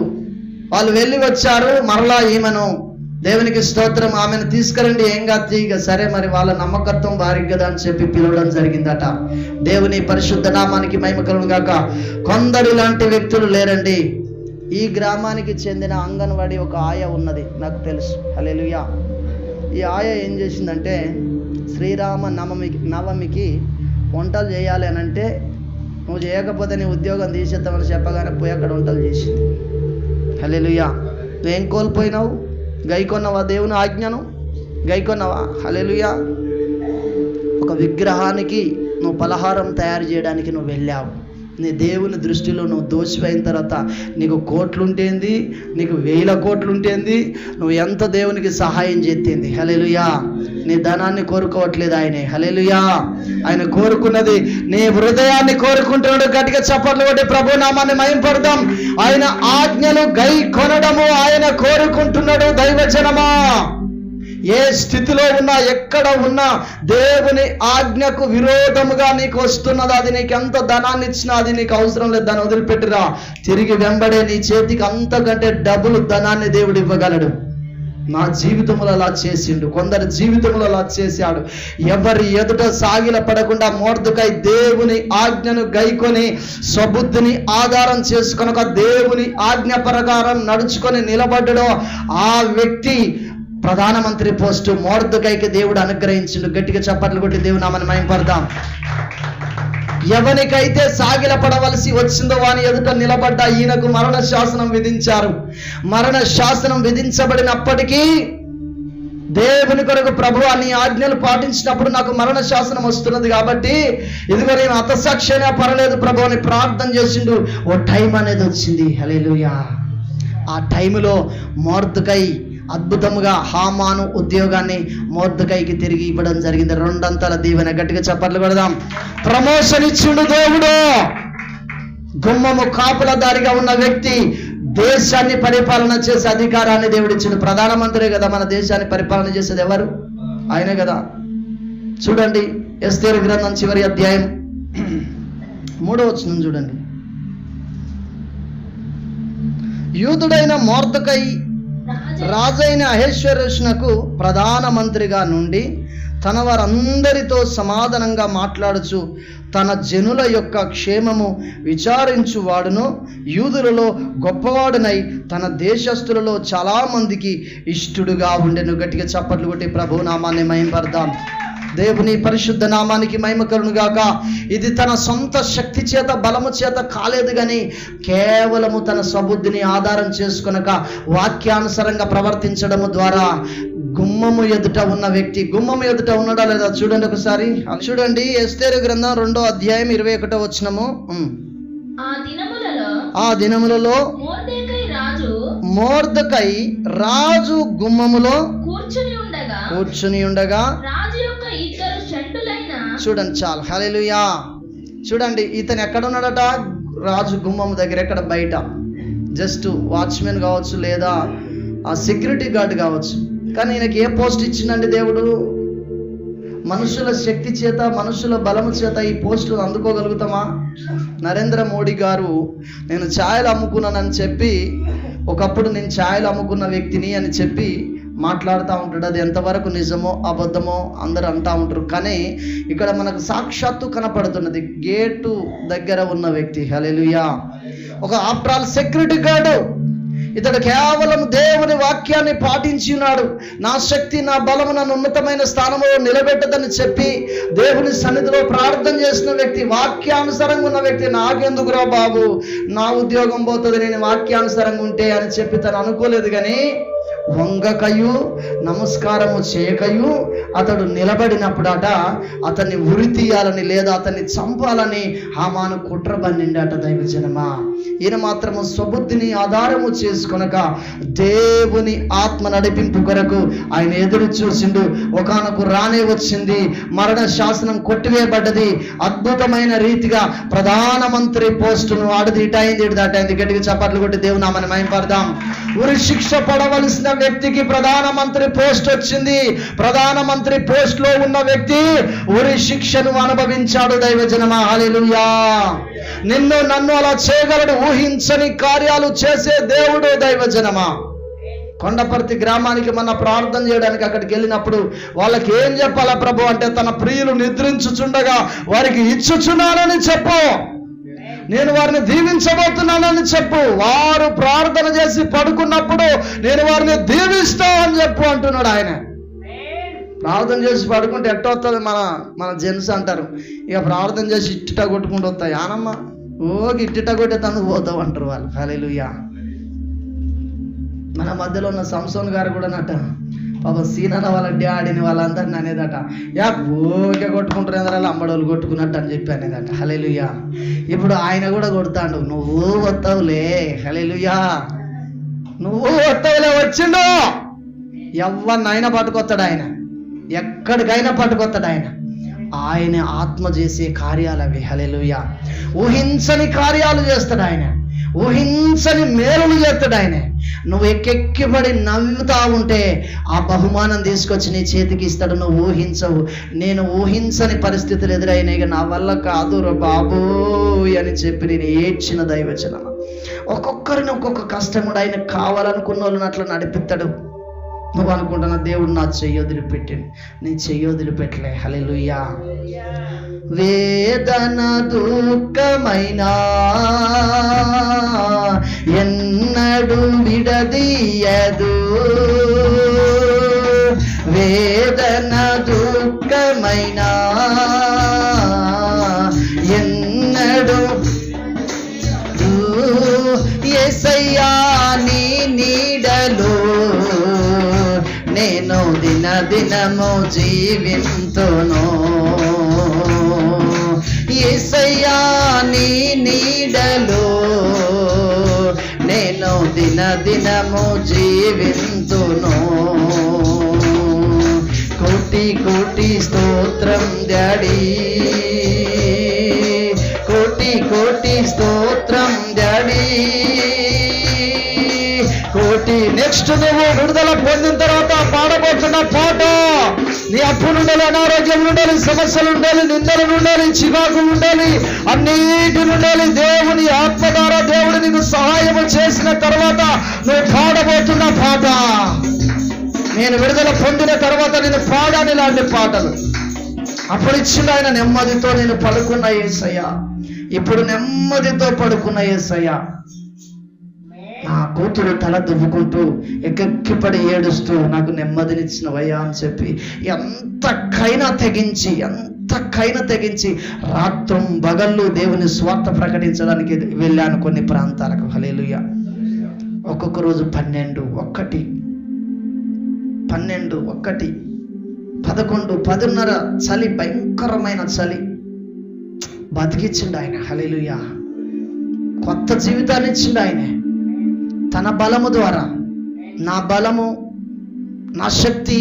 వాళ్ళు వెళ్ళి వచ్చారు. మరలా ఈమెను, దేవునికి స్తోత్రం, ఆమెను తీసుకురండి, ఏం కాదు ఇక సరే, మరి వాళ్ళ నమ్మకత్వం వారికి కదా అని చెప్పి పిలవడం జరిగిందట. దేవుని పరిశుద్ధ నామానికి మహిమ కలుగును గాక. కొందరు ఇలాంటి వ్యక్తులు లేరండి. ఈ గ్రామానికి చెందిన అంగన్వాడీ ఒక ఆయ ఉన్నది, నాకు తెలుసు. హల్లెలూయా. ఈ ఆయ ఏం చేసిందంటే, శ్రీరామ నవమికి వంటలు చేయాలి అని అంటే, నువ్వు చేయకపోతే నీ ఉద్యోగం తీసేద్దామని చెప్పగానే పోయి అక్కడ వంటలు చేసింది. హల్లెలూయా. నువ్వేం కోల్పోయినావు? గైకొన్నావా? దేవుని ఆజ్ఞను గైకొన్నావా? హల్లెలూయా. ఒక విగ్రహానికి నువ్వు పలహారం తయారు చేయడానికి నువ్వు వెళ్ళావు. నీ దేవుని దృష్టిలో నువ్వు దోషిపోయిన తర్వాత నీకు కోట్లుంటేంది, నీకు 1000 కోట్లుంటేంది, నువ్వు ఎంత దేవునికి సహాయం చేస్తేంది. హల్లెలూయా. నీ ధనాన్ని కోరుకోవట్లేదు ఆయనే. హల్లెలూయా. ఆయన కోరుకున్నది నీ హృదయాన్ని కోరుకుంటున్నాడు. గట్టిగా చప్పట్లు కొట్టి ప్రభు నామాన్ని మహింపడదాం. ఆయన ఆజ్ఞలు గై కొనడము ఆయన కోరుకుంటున్నాడు. దైవజనమా, ఏ స్థితిలో ఉన్నా, ఎక్కడ ఉన్నా, దేవుని ఆజ్ఞకు విరోధముగా నీకు వస్తున్నది, అది నీకు ఎంత ధనాన్ని ఇచ్చినా అది నీకు అవసరం లేదు, దాన్ని వదిలిపెట్టిరా. తిరిగి వెంబడే నీ చేతికి అంతకంటే డబుల్ ధనాన్ని దేవుడు ఇవ్వగలడు. నా జీవితంలో అలా చేసిండు, కొందరి జీవితంలో అలా చేశాడు. ఎవరి ఎదుట సాగిల పడకుండా మొర్దెకై దేవుని ఆజ్ఞను గైకొని స్వబుద్ధిని ఆధారం చేసుకొని ఒక దేవుని ఆజ్ఞ ప్రకారం నడుచుకొని నిలబడ్డడో ఆ వ్యక్తి ప్రధానమంత్రి పోస్టు మొర్దెకైకి దేవుడు అనుగ్రహించిండు. గట్టిగా చప్పట్లు కొట్టి దేవుని నామమును మహిమపడదాం. ఎవరికైతే సాగిల పడవలసి వచ్చిందో వాని ఎదుట నిలబడ్డ ఈయనకు మరణ శాసనం విధించారు. మరణ శాసనం విధించబడినప్పటికీ దేవుని కొరకు ప్రభువా నీ ఆజ్ఞలు పాటించినప్పుడు నాకు మరణ శాసనం వస్తున్నది కాబట్టి ఇదిగో నేను హతసాక్షి అయినా పర్లేదు ప్రభు అని ప్రార్థన చేసిండు. ఓ టైం అనేది వచ్చింది. హల్లెలూయా. ఆ టైంలో మొర్దెకై అద్భుతముగా హామాను ఉద్యోగాన్ని మొర్దెకైకి తిరిగి ఇవ్వడం జరిగింది. 2 అంతల దీవెన. గట్టిగా చప్పట్లు కొడదాం. ప్రమోషన్ ఇచ్చిండు దేవుడు. గుమ్మము కాపులదారిగా ఉన్న వ్యక్తి దేశాన్ని పరిపాలన చేసే అధికారాన్ని దేవుడు ఇచ్చిండు. ప్రధానమంత్రి కదా మన దేశాన్ని పరిపాలన చేసేది, ఎవరు? ఆయనే కదా. చూడండి ఎస్తేరు గ్రంథం చివరి అధ్యాయం 3వ వచనం చూడండి. యూదుడైన మొర్దెకై రాజైన అహష్వేరోషునకు ప్రధానమంత్రిగా నుండి తన వారందరితో సమాధానంగా మాట్లాడుచు తన జనుల యొక్క క్షేమము విచారించువాడును యూదులలో గొప్పవాడునై తన దేశస్థులలో చాలా మందికి ఇష్టడుగా ఉండెను. గట్టిగా చప్పట్లు కొట్టి ప్రభు నామాన్ని మహిమపడదాం. దేవుని పరిశుద్ధ నామానికి మహిమ కలుగును గాక. ఇది తన సొంత శక్తి చేత బలము చేత కాలేదు కానీ కేవలము తన స్వబుద్ధిని ఆధారం చేసుకొనక వాక్యానుసారంగా ప్రవర్తించడము ద్వారా గుమ్మము ఎదుట ఉన్న వ్యక్తి గుమ్మము ఎదుట ఉన్నాడా లేదా చూడండి ఒకసారి. చూడండి ఎస్తేరు గ్రంథం 2వ అధ్యాయం 21వ వచనము. ఆ దినములలో మొర్దెకై రాజు గుమ్మములో కూర్చుని ఉండగా చూడండి చాలు. హల్లెలూయా. చూడండి ఇతను ఎక్కడ ఉన్నాడట? రాజు గుమ్మం దగ్గర. ఎక్కడ? బయట. జస్ట్ వాచ్మెన్ కావచ్చు లేదా ఆ సెక్యూరిటీ గార్డ్ కావచ్చు. కానీ ఈయనకి ఏ పోస్ట్ ఇచ్చిందండి దేవుడు? మనుషుల శక్తి చేత మనుషుల బలము చేత ఈ పోస్టులు అందుకోగలుగుతామా? నరేంద్ర మోడీ గారు నేను ఛాయలు అమ్ముకున్నానని చెప్పి ఒకప్పుడు నేను ఛాయలు అమ్ముకున్న వ్యక్తిని అని చెప్పి మాట్లాడుతూ ఉంటాడు. అది ఎంతవరకు నిజమో అబద్ధమో అందరూ అంటూ ఉంటారు. కానీ ఇక్కడ మనకు సాక్షాత్తు కనపడుతున్నది గేటు దగ్గర ఉన్న వ్యక్తి. హల్లెలూయా. ఒక ఆఫ్టర్ ఆల్ సెక్యూరిటీ గార్డు. ఇతడు కేవలం దేవుని వాక్యాన్ని పాటించి ఉన్నాడు. నా శక్తి నా బలము నన్ను ఉన్నతమైన స్థానంలో నిలబెట్టదని చెప్పి దేవుని సన్నిధిలో ప్రార్థన చేసిన వ్యక్తి, వాక్యానుసారంగా ఉన్న వ్యక్తి. నాకెందుకురా బాబు, నా ఉద్యోగం పోతుంది నేను వాక్యానుసారంగా ఉంటే అని చెప్పి తను అనుకోలేదు. కానీ వంగకయు నమస్కారము చేయకయు అతడు నిలబడినప్పుడట అతన్ని ఉరి తీయాలని లేదా అతన్ని చంపాలని హామాను కుట్ర పన్నిండట. దైవజనమా, ఈయన మాత్రము స్వబుద్ధిని ఆధారము చేసుకొనక దేవుని ఆత్మ నడిపింపు కొరకు ఆయన ఎదురు చూసిండు. ఒకానొక రానే వచ్చింది, మరణ శాసనం కొట్టివేయబడ్డది. అద్భుతమైన రీతిగా ప్రధానమంత్రి పోస్టును ఆడది ఇటైంది దాటైంది. గట్టిగా చప్పట్లు కొట్టి దేవుని నామమును మహిమపడదాం. ఉరి శిక్ష పడవలసిన వ్యక్తికి ప్రధానమంత్రి పోస్ట్ వచ్చింది. ప్రధానమంత్రి పోస్ట్ లో ఉన్న వ్యక్తి ఉరి శిక్షను అనుభవించాడు. దైవజనమా, హల్లెలూయా. నిన్ను నన్ను అలా చేయగలడు. ఊహించని కార్యాలు చేసే దేవుడు. దైవజనమా, కొండపర్తి గ్రామానికి మన ప్రార్థన చేయడానికి అక్కడికి వెళ్ళినప్పుడు వాళ్ళకి ఏం చెప్పాలా ప్రభు అంటే, తన ప్రియులు నిద్రించుచుండగా వారికి ఇచ్చుచున్నానని చెప్పు, నేను వారిని దీవించబోతున్నానని చెప్పు, వారు ప్రార్థన చేసి పడుకున్నప్పుడు నేను వారిని దీవిస్తా అని చెప్పు అంటున్నాడు ఆయన. ప్రార్థన చేసి పడుకుంటే ఎట్ట వస్తుంది? మన జెంట్స్ అంటారు, ఇక ప్రార్థన చేసి ఇట్టిట కొట్టుకుంటూ వస్తాయి. ఆనమ్మ ఓకి ఇట్టిట కొట్టే తందుకు పోతావు అంటారు వాళ్ళు. హల్లెలూయా. మన మధ్యలో ఉన్న సంసోన్ గారు కూడా నట పాప సీనన్న వాళ్ళ డాడీని వాళ్ళందరిని అనేదట, యా ఊరికే కొట్టుకుంటారు ఎదరాలు అమ్మడోళ్ళు కొట్టుకున్నట్టు అని చెప్పి అనేదట. హల్లెలూయా. ఇప్పుడు ఆయన కూడా కొడతాడు, నువ్వు వస్తావులే. హల్లెలూయా. నువ్వు వస్తావులే. వచ్చిండు ఎవరినైనా పట్టుకొస్తాడు ఆయన, ఎక్కడికైనా పట్టుకొస్తాడు ఆయన. ఆయన ఆత్మ చేసే కార్యాలు అవి. హల్లెలూయా. ఊహించని కార్యాలు చేస్తాడు ఆయన, ఊహించని మేలులు చేస్తాడు ఆయన. నువ్వు ఎక్కెక్కిపడి నవ్వుతా ఉంటే ఆ బహుమానం తీసుకొచ్చి నీ చేతికి ఇస్తాడు. నువ్వు ఊహించవు. నేను ఊహించని పరిస్థితులు ఎదురైనాయి, నా వల్ల కాదు రా బాబు అని చెప్పి నేను ఏడ్చిన దైవజనం. ఒక్కొక్కరిని ఒక్కొక్క కష్టం కూడా ఆయన కావాలనుకున్న వాళ్ళని అట్లా నడిపిస్తాడు. నువ్వు అనుకుంటున్నా దేవుడు నా చెయ్యి వదిలిపెట్టింది, నీ చెయ్యి వదిలిపెట్టలే. హల్లెలూయా. వేదన దుఃఖమైనా ఎన్నడు విడదీయదు, వేదన దుఃఖమైనా ఎన్నడు యేసయ్యా నీ నీడలో నేను దిన దినము జీవింతును, యేసయ్యా నీ నీడలో నేను దిన దినము జీవింతును. కోటి కోటి స్తోత్రం డాడీ, కోటి కోటి స్తోత్రం డాడీ, కోటి. నెక్స్ట్ నువ్వు విడుదల పొందిన తర్వాత పాడబోతున్న పాట, నీ అప్పు నుండాలి, అనారోగ్యం ఉండాలి, సమస్యలు ఉండాలి, నిందలు ఉండాలి, చికాకు ఉండాలి, అన్నిటి నుండాలి. దేవుని ఆత్మ ద్వారా దేవుడు నీకు సహాయం చేసిన తర్వాత నువ్వు పాడబోతున్న పాట, నేను విడుదల పొందిన తర్వాత నేను పాడాను ఇలాంటి పాటలు. అప్పుడు ఇచ్చిండు ఆయన నెమ్మదితో నేను పడుకున్న యేసయ్యా, ఇప్పుడు నెమ్మదితో పడుకున్న యేసయ్యా. నా కూతురు తల దువ్వుకుంటూ ఎక్కెక్కిపడి ఏడుస్తూ నాకు నెమ్మదినిచ్చినవయ్యా అని చెప్పి ఎంతకైనా తెగించి రాత్రం బగళ్ళు దేవుని స్వార్థ ప్రకటించడానికి వెళ్ళాను కొన్ని ప్రాంతాలకు. హల్లెలూయా. ఒక్కొక్క రోజు 12, 1, 12, 1, 11, 10:30 చలి, భయంకరమైన చలి. బతికిచ్చిండు ఆయన. హల్లెలూయా. కొత్త జీవితాన్ని ఇచ్చిండు ఆయన తన బలము ద్వారా. నా బలము, నా శక్తి,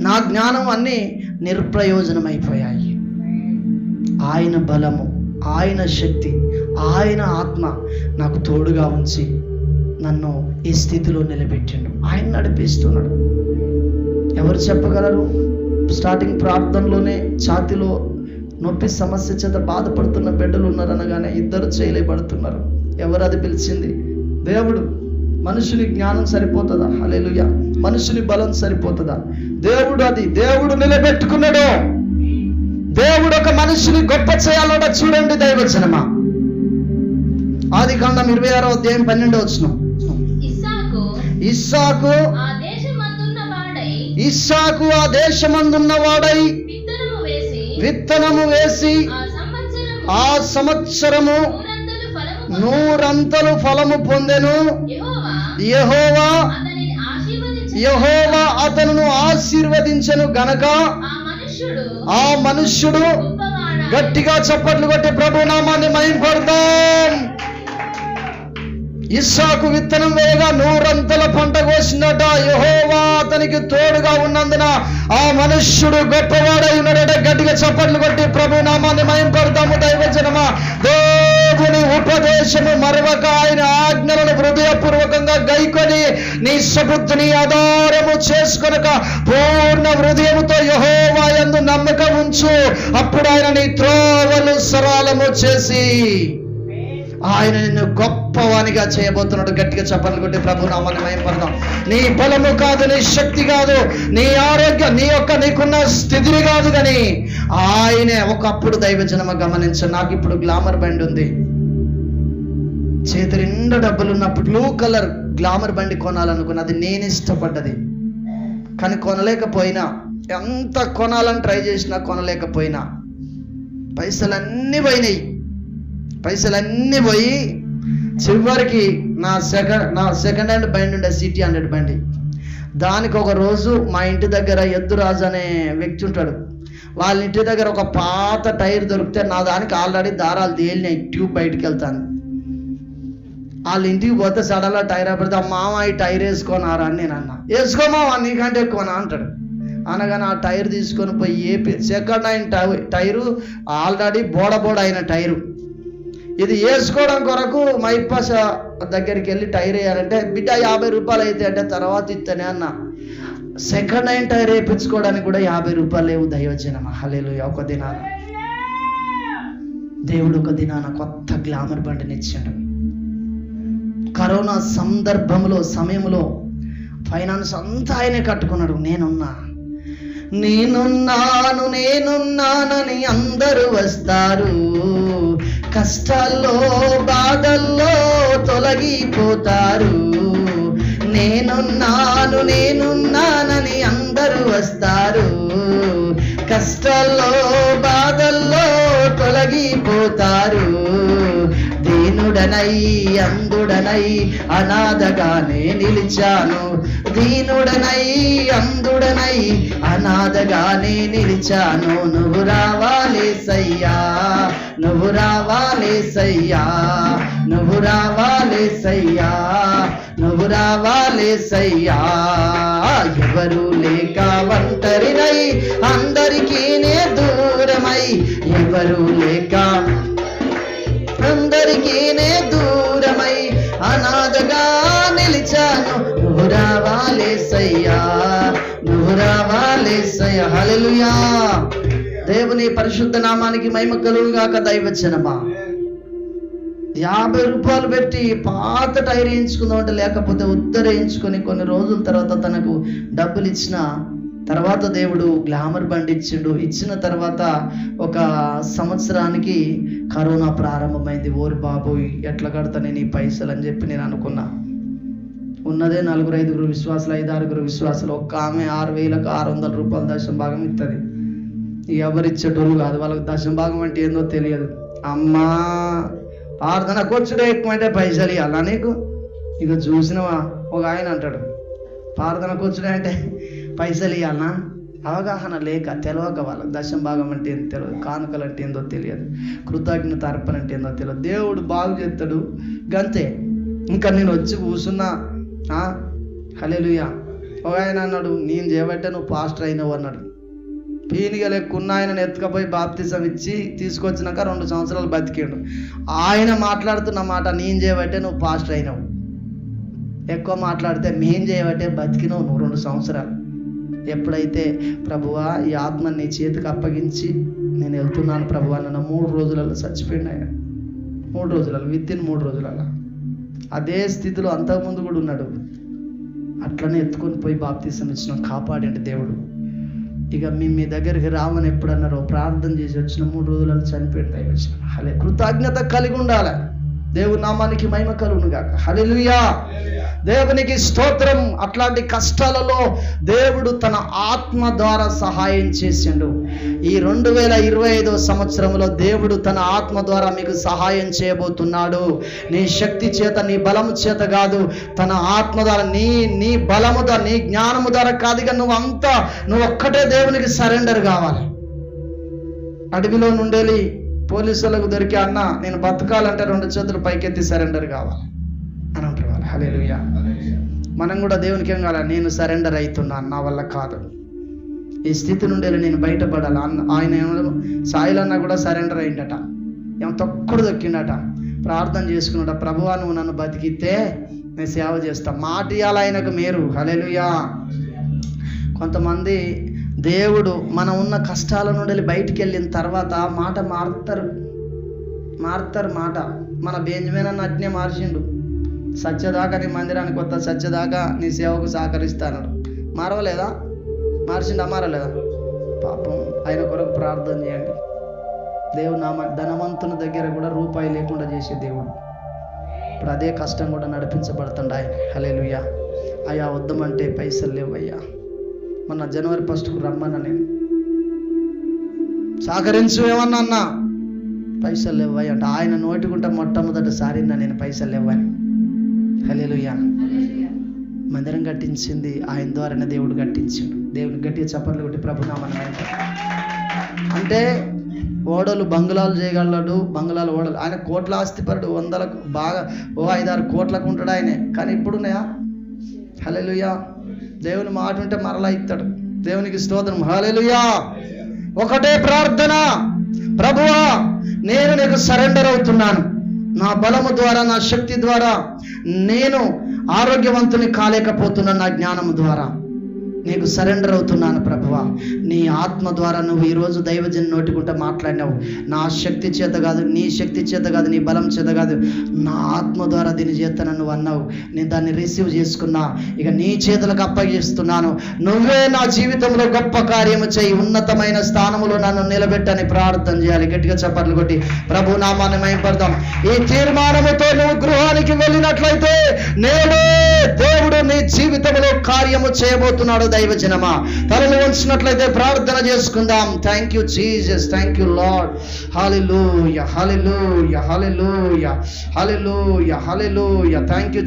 నా జ్ఞానం అన్నీ నిర్ప్రయోజనమైపోయాయి. ఆయన బలము, ఆయన శక్తి, ఆయన ఆత్మ నాకు తోడుగా ఉంచి నన్ను ఈ స్థితిలో నిలబెట్టిండు. ఆయన నడిపిస్తున్నాడు. ఎవరు చెప్పగలరు? స్టార్టింగ్ ప్రార్థనలోనే ఛాతిలో నొప్పి సమస్య చేత బాధపడుతున్న బిడ్డలు ఉన్నారనగానే 2 చేయలేబడుతున్నారు. ఎవరు అది పిలిచింది? దేవుడు. మనుషుని జ్ఞానం సరిపోతుందా? హల్లెలూయా. మనుషుని బలం సరిపోతుందా? దేవుడు అది దేవుడు నిలబెట్టుకున్నాడు. దేవుడు ఒక మనిషిని గొప్ప చేయాలట. చూడండి దైవజనమా, ఆదికాండం 26వ అధ్యాయం 12వ వచనం. ఇస్సాకు ఆ దేశమందున్న వాడై విత్తనము వేసి ఆ సంవత్సరము 100 ఫలము పొందెను. యెహోవా అతనును ఆశీర్వదించెను గనక ఆ మనుష్యుడు, గట్టిగా చప్పట్లు కొట్టి ప్రభు నామాన్ని మహిమపడతాం. ఇస్సాకు విత్తనం వేయగా 100 పంట కోసిందట. యెహోవా అతనికి తోడుగా ఉన్నందున ఆ మనుష్యుడు గొప్పవాడై ఉన్నాడట. గట్టిగా చప్పట్లు కొట్టి ప్రభు నామాన్ని మహిమపడతాము. దైవజనమా, దేవుని ఉపదేశము మరవక ఆయన ఆజ్ఞలను హృదయపూర్వకంగా గైకొని నీ సబుద్ధిని ఆధారము చేసుకొనక పూర్ణ హృదయముతో యెహోవా యందు నమ్మకం ఉంచు. అప్పుడు ఆయన నీ త్రోవలు సరళము చేసి ఆయన నిన్ను గొప్పవానిగా చేయబోతున్నాడు. గట్టిగా చప్పట్లు కొట్టి ప్రభు నామాన్ని మహిమపడదాం. నీ బలము కాదు, నీ శక్తి కాదు, నీ ఆరోగ్యం, నీకున్న స్థితిని కాదు, కానీ ఆయనే. ఒకప్పుడు దైవజనమ గమనించు, నాకు ఇప్పుడు గ్లామర్ బండి ఉంది. చేతి నిండా డబ్బులు ఉన్నప్పుడు బ్లూ కలర్ గ్లామర్ బండి కొనాలనుకున్నా. అది నేను ఇష్టపడ్డది, కానీ కొనలేకపోయినా. ఎంత కొనాలని ట్రై చేసినా కొనలేకపోయినా. పైసలన్నీ పోయి చివరికి నా సెకండ్ హ్యాండ్ బండి ఉండే సిటీ 100 బండి, దానికి ఒక రోజు మా ఇంటి దగ్గర ఎద్దురాజు అనే వ్యక్తి ఉంటాడు. వాళ్ళ ఇంటి దగ్గర ఒక పాత టైర్ దొరికితే నా దానికి ఆల్రెడీ దారాలు తేలినాయి, ట్యూబ్ బయటికి వెళ్తాను. వాళ్ళ ఇంటికి పోతే సడన్గా టైర్ పెడితే మామ ఈ టైర్ వేసుకోనారా అని నేను అన్నా. వేసుకోమావా నీకంటే ఎక్కువనా అంటాడు. అనగానే ఆ టైర్ తీసుకొని పోయి సెకండ్ హ్యాండ్ టైరు, ఆల్రెడీ బోడ అయిన టైరు. ఇది వేసుకోవడం కొరకు మైపాష దగ్గరికి వెళ్ళి టైర్ వేయాలంటే బిడ్డ 50 రూపాయలు అయితే అంటే తర్వాత ఇస్తేనే అన్న. సెకండ్ హ్యాండ్ టైర్ వేయించుకోవడానికి కూడా 50 రూపాయలు లేవు. దైవజనం హల్లెలూయా. ఒక దినాన దేవుడు ఒక దినాన కొత్త గ్లామర్ బండిని ఇచ్చాడు. కరోనా సమయంలో ఫైనాన్స్ అంతా ఆయనే కట్టుకున్నాడు. నేనున్నానని అందరూ వస్తారు, కష్టాల్లో బాధల్లో తొలగిపోతారు. నేనున్నానని అందరూ వస్తారు, కష్టాల్లో బాధల్లో తొలగిపోతారు. దీనుడనై అందుడనై అనాథగానే నిలిచాను, దీనుడనై అందుడనై అనాథగానే నిలిచాను. నువ్వు రావాలేసయ్యా, నువ్వు రావాలేసయ్యా, నువ్వు రావాలేసయ్యా, నువ్వు రావాలేసయ్యా. ఎవరు లేక ఒంటరినై అందరికీ నే దూరమై, ఎవరు లేక అందరికీ నే దూరమై అనాథగా నిలిచాను. నువ్వు రావాలేసయ్యా, నువ్వు రావాలేసయ్యా. హల్లెలూయా. దేవుని పరిశుద్ధ నామానికి మహిమ కలుగుగాక. దైవజనమా, 50 రూపాయలు పెట్టి పాత టైర్ వేయించుకుందాం అంటే లేకపోతే ఉత్తరేయించుకొని కొన్ని రోజుల తర్వాత తనకు డబ్బులు ఇచ్చిన తర్వాత దేవుడు గ్లామర్ బండి ఇచ్చిండు. ఇచ్చిన తర్వాత ఒక సంవత్సరానికి కరోనా ప్రారంభమైంది. ఓరి బాబోయ్ ఎట్లా కడతా నేను ఈ పైసలు అని చెప్పి నేను అనుకున్నా. ఉన్నదే 4-5 విశ్వాసాలు, 5-6 విశ్వాసాలు. ఒక్క ఆమె 6,600 రూపాయలు దశం భాగం ఇస్తుంది. ఎవరిచ్చేటోళ్ళు కాదు, వాళ్ళకి దశం భాగం అంటే ఏందో తెలియదు. అమ్మా ప్రార్థన కూర్చుడే ఎక్కువ అంటే పైసలు ఇవ్వాలా నీకు? ఇక చూసినవా ఒక ఆయన అంటాడు ప్రార్థన కూర్చుడే అంటే పైసలు ఇవ్వాలనా? అవగాహన లేక తెలియక వాళ్ళకి దశం భాగం అంటే ఏందో తెలియదు, కానుకలు అంటే ఏందో తెలియదు, కృతజ్ఞత అర్పణ అంటే ఏందో తెలియదు. దేవుడు బాగు చేస్తాడు గంతే. ఇంకా నేను వచ్చి కూర్చున్నా. హల్లెలూయా. ఒక ఆయన అన్నాడు నేను చేయబట్టే నువ్వు పాస్టర్ అయినావు అన్నాడు. పీనిగా లెక్కున్న ఆయనను ఎత్తుకపోయి బాప్తిజం ఇచ్చి తీసుకొచ్చినాక 2 సంవత్సరాలు బతికాడు. ఆయన మాట్లాడుతున్న మాట నేను చేయబట్టే నువ్వు పాస్టర్ అయినావు. ఎక్కువ మాట్లాడితే మేము చేయబట్టే బతికినావు నువ్వు 2 సంవత్సరాలు. ఎప్పుడైతే ప్రభువా ఈ ఆత్మని నీ చేతికి అప్పగించి నేను వెళ్తున్నాను ప్రభువా నన్ను 3 రోజులలో చచ్చిపోయింది ఆయన. 3 రోజులలో, వితిన్ 3 రోజులలో. అదే స్థితిలో అంతకుముందు కూడా ఉన్నాడు. అట్లనే ఎత్తుకొని పోయి బాప్తిజం ఇచ్చినాం, కాపాడండి దేవుడు. ఇక మీ దగ్గరికి రామని ఎప్పుడన్నారో ప్రార్థన చేసి వచ్చిన 3 రోజులలో చనిపోయింది వచ్చిన. హలే కృతజ్ఞత కలిగి ఉండాలి. దేవుని నామానికి మహిమ కలుగును గాక. హల్లెలూయా. దేవునికి స్తోత్రం. అట్లాంటి కష్టాలలో దేవుడు తన ఆత్మ ద్వారా సహాయం చేసిండు. ఈ 2025వ సంవత్సరంలో దేవుడు తన ఆత్మ ద్వారా మీకు సహాయం చేయబోతున్నాడు. నీ శక్తి చేత, నీ బలము చేత కాదు, తన ఆత్మ ద్వారా, నీ బలము ద్వారా, నీ జ్ఞానము ద్వారా కాదుగా. నువ్వు ఒక్కటే దేవునికి సరెండర్ కావాలి. అడవిలో నుండేలి పోలీసులకు దొరికి అన్న నేను బతకాలంటే 2 చేతులు పైకెత్తి సరెండర్ కావాలి అని అంటారు వాళ్ళు. హల్లెలూయా. మనం కూడా దేవునికి ఏం కావాలి? నేను సరెండర్ అవుతున్నా, నా వల్ల కాదు, ఈ స్థితి నుండి నేను బయటపడాలి. ఆయన సాయిలన్న కూడా సరెండర్ అయిందట. ఏమో తొక్కడు దొక్కిండట. ప్రార్థన చేసుకున్నాడ, ప్రభువా నువ్వు నన్ను బతికితే నేను సేవ చేస్తా. మాట ఇవ్వాలి ఆయనకు మీరు. హల్లెలూయా. కొంతమంది దేవుడు మనం ఉన్న కష్టాల నుండి బయటికి వెళ్ళిన తర్వాత మాట మారుతారు మాట. మన బెంజమిన్ అన్న అట్నే మార్చిండు. సత్యదాకా నీ మందిరానికి కొత్త, సత్యదాకా నీ సేవకు సహకరిస్తాను. మారవలేదా? మార్చిండా? మారలేదా? పాపం ఆయన కొరకు ప్రార్థన చేయండి. దేవుడు ధనవంతుని దగ్గర కూడా రూపాయి లేకుండా చేసే దేవుడు. ఇప్పుడు అదే కష్టం కూడా నడిపించబడుతుంది ఆయన. హల్లెలూయా. అయ్యా వద్దామంటే పైసలు లేవయ్యా. మొన్న జనవరి 1కు రమ్మన్నా, నేను సహకరించు ఏమన్నా అన్నా, పైసలు లేవయ్య అంటే ఆయన నోటికుంటే మొట్టమొదటిసారి నేను పైసలు లేవని. హల్లెలూయా. మందిరం కట్టించింది ఆయన ద్వారానే దేవుడు కట్టించాడు. దేవుని గట్టిగా చప్పట్లు కొట్టి ప్రభునామాన్ని అంటే ఓడలు బంగ్లాలు చేయగలడు, బంగ్లాలు ఓడలు. ఆయన కోట్ల ఆస్తిపరుడు, వందలకు బాగా 5-6 కోట్లకు ఉంటాడు ఆయనే. కానీ ఇప్పుడున్నాయా? హల్లెలూయా. దేవుని మాట ఉంటే మరలా ఇస్తాడు. దేవునికి స్తోత్రం. హల్లెలూయా. ఒకటే ప్రార్థన, ప్రభువా నేను నీకు సరెండర్ అవుతున్నాను. నా బలము ద్వారా, నా శక్తి ద్వారా నేను ఆరోగ్యవంతుని కాలేకపోతున్నాను. నా జ్ఞానము ద్వారా నీకు సరెండర్ అవుతున్నాను ప్రభువా. నీ ఆత్మ ద్వారా నువ్వు ఈరోజు దైవజన్ నోటికుంటే మాట్లాడినావు. నా శక్తి చేత కాదు, నీ శక్తి చేత కాదు, నీ బలం చేత కాదు, నా ఆత్మ ద్వారా దీన్ని చేస్తాను నువ్వు అన్నావు. నేను దాన్ని రిసీవ్ చేసుకున్నా. ఇక నీ చేతులకు అప్పగిస్తున్నాను. నువ్వే నా జీవితంలో గొప్ప కార్యము చేయి, ఉన్నతమైన స్థానములో నన్ను నిలబెట్టని ప్రార్థన చేయాలి. గట్టిగా చప్పట్లు కొట్టి ప్రభు నామాన్ని మహిమపడదాం. ఈ తీర్మానముతో నువ్వు గృహానికి వెళ్ళినట్లయితే నేడే దేవుడు నీ జీవితంలో కార్యము చేయబోతున్నాడు. దైవజనమా తలలు వంచినట్లయితే ప్రార్థన చేసుకుందాం. Thank you Jesus, thank you lord. Hallelujah, hallelujah, hallelujah, hallelujah, hallelujah. Thank you.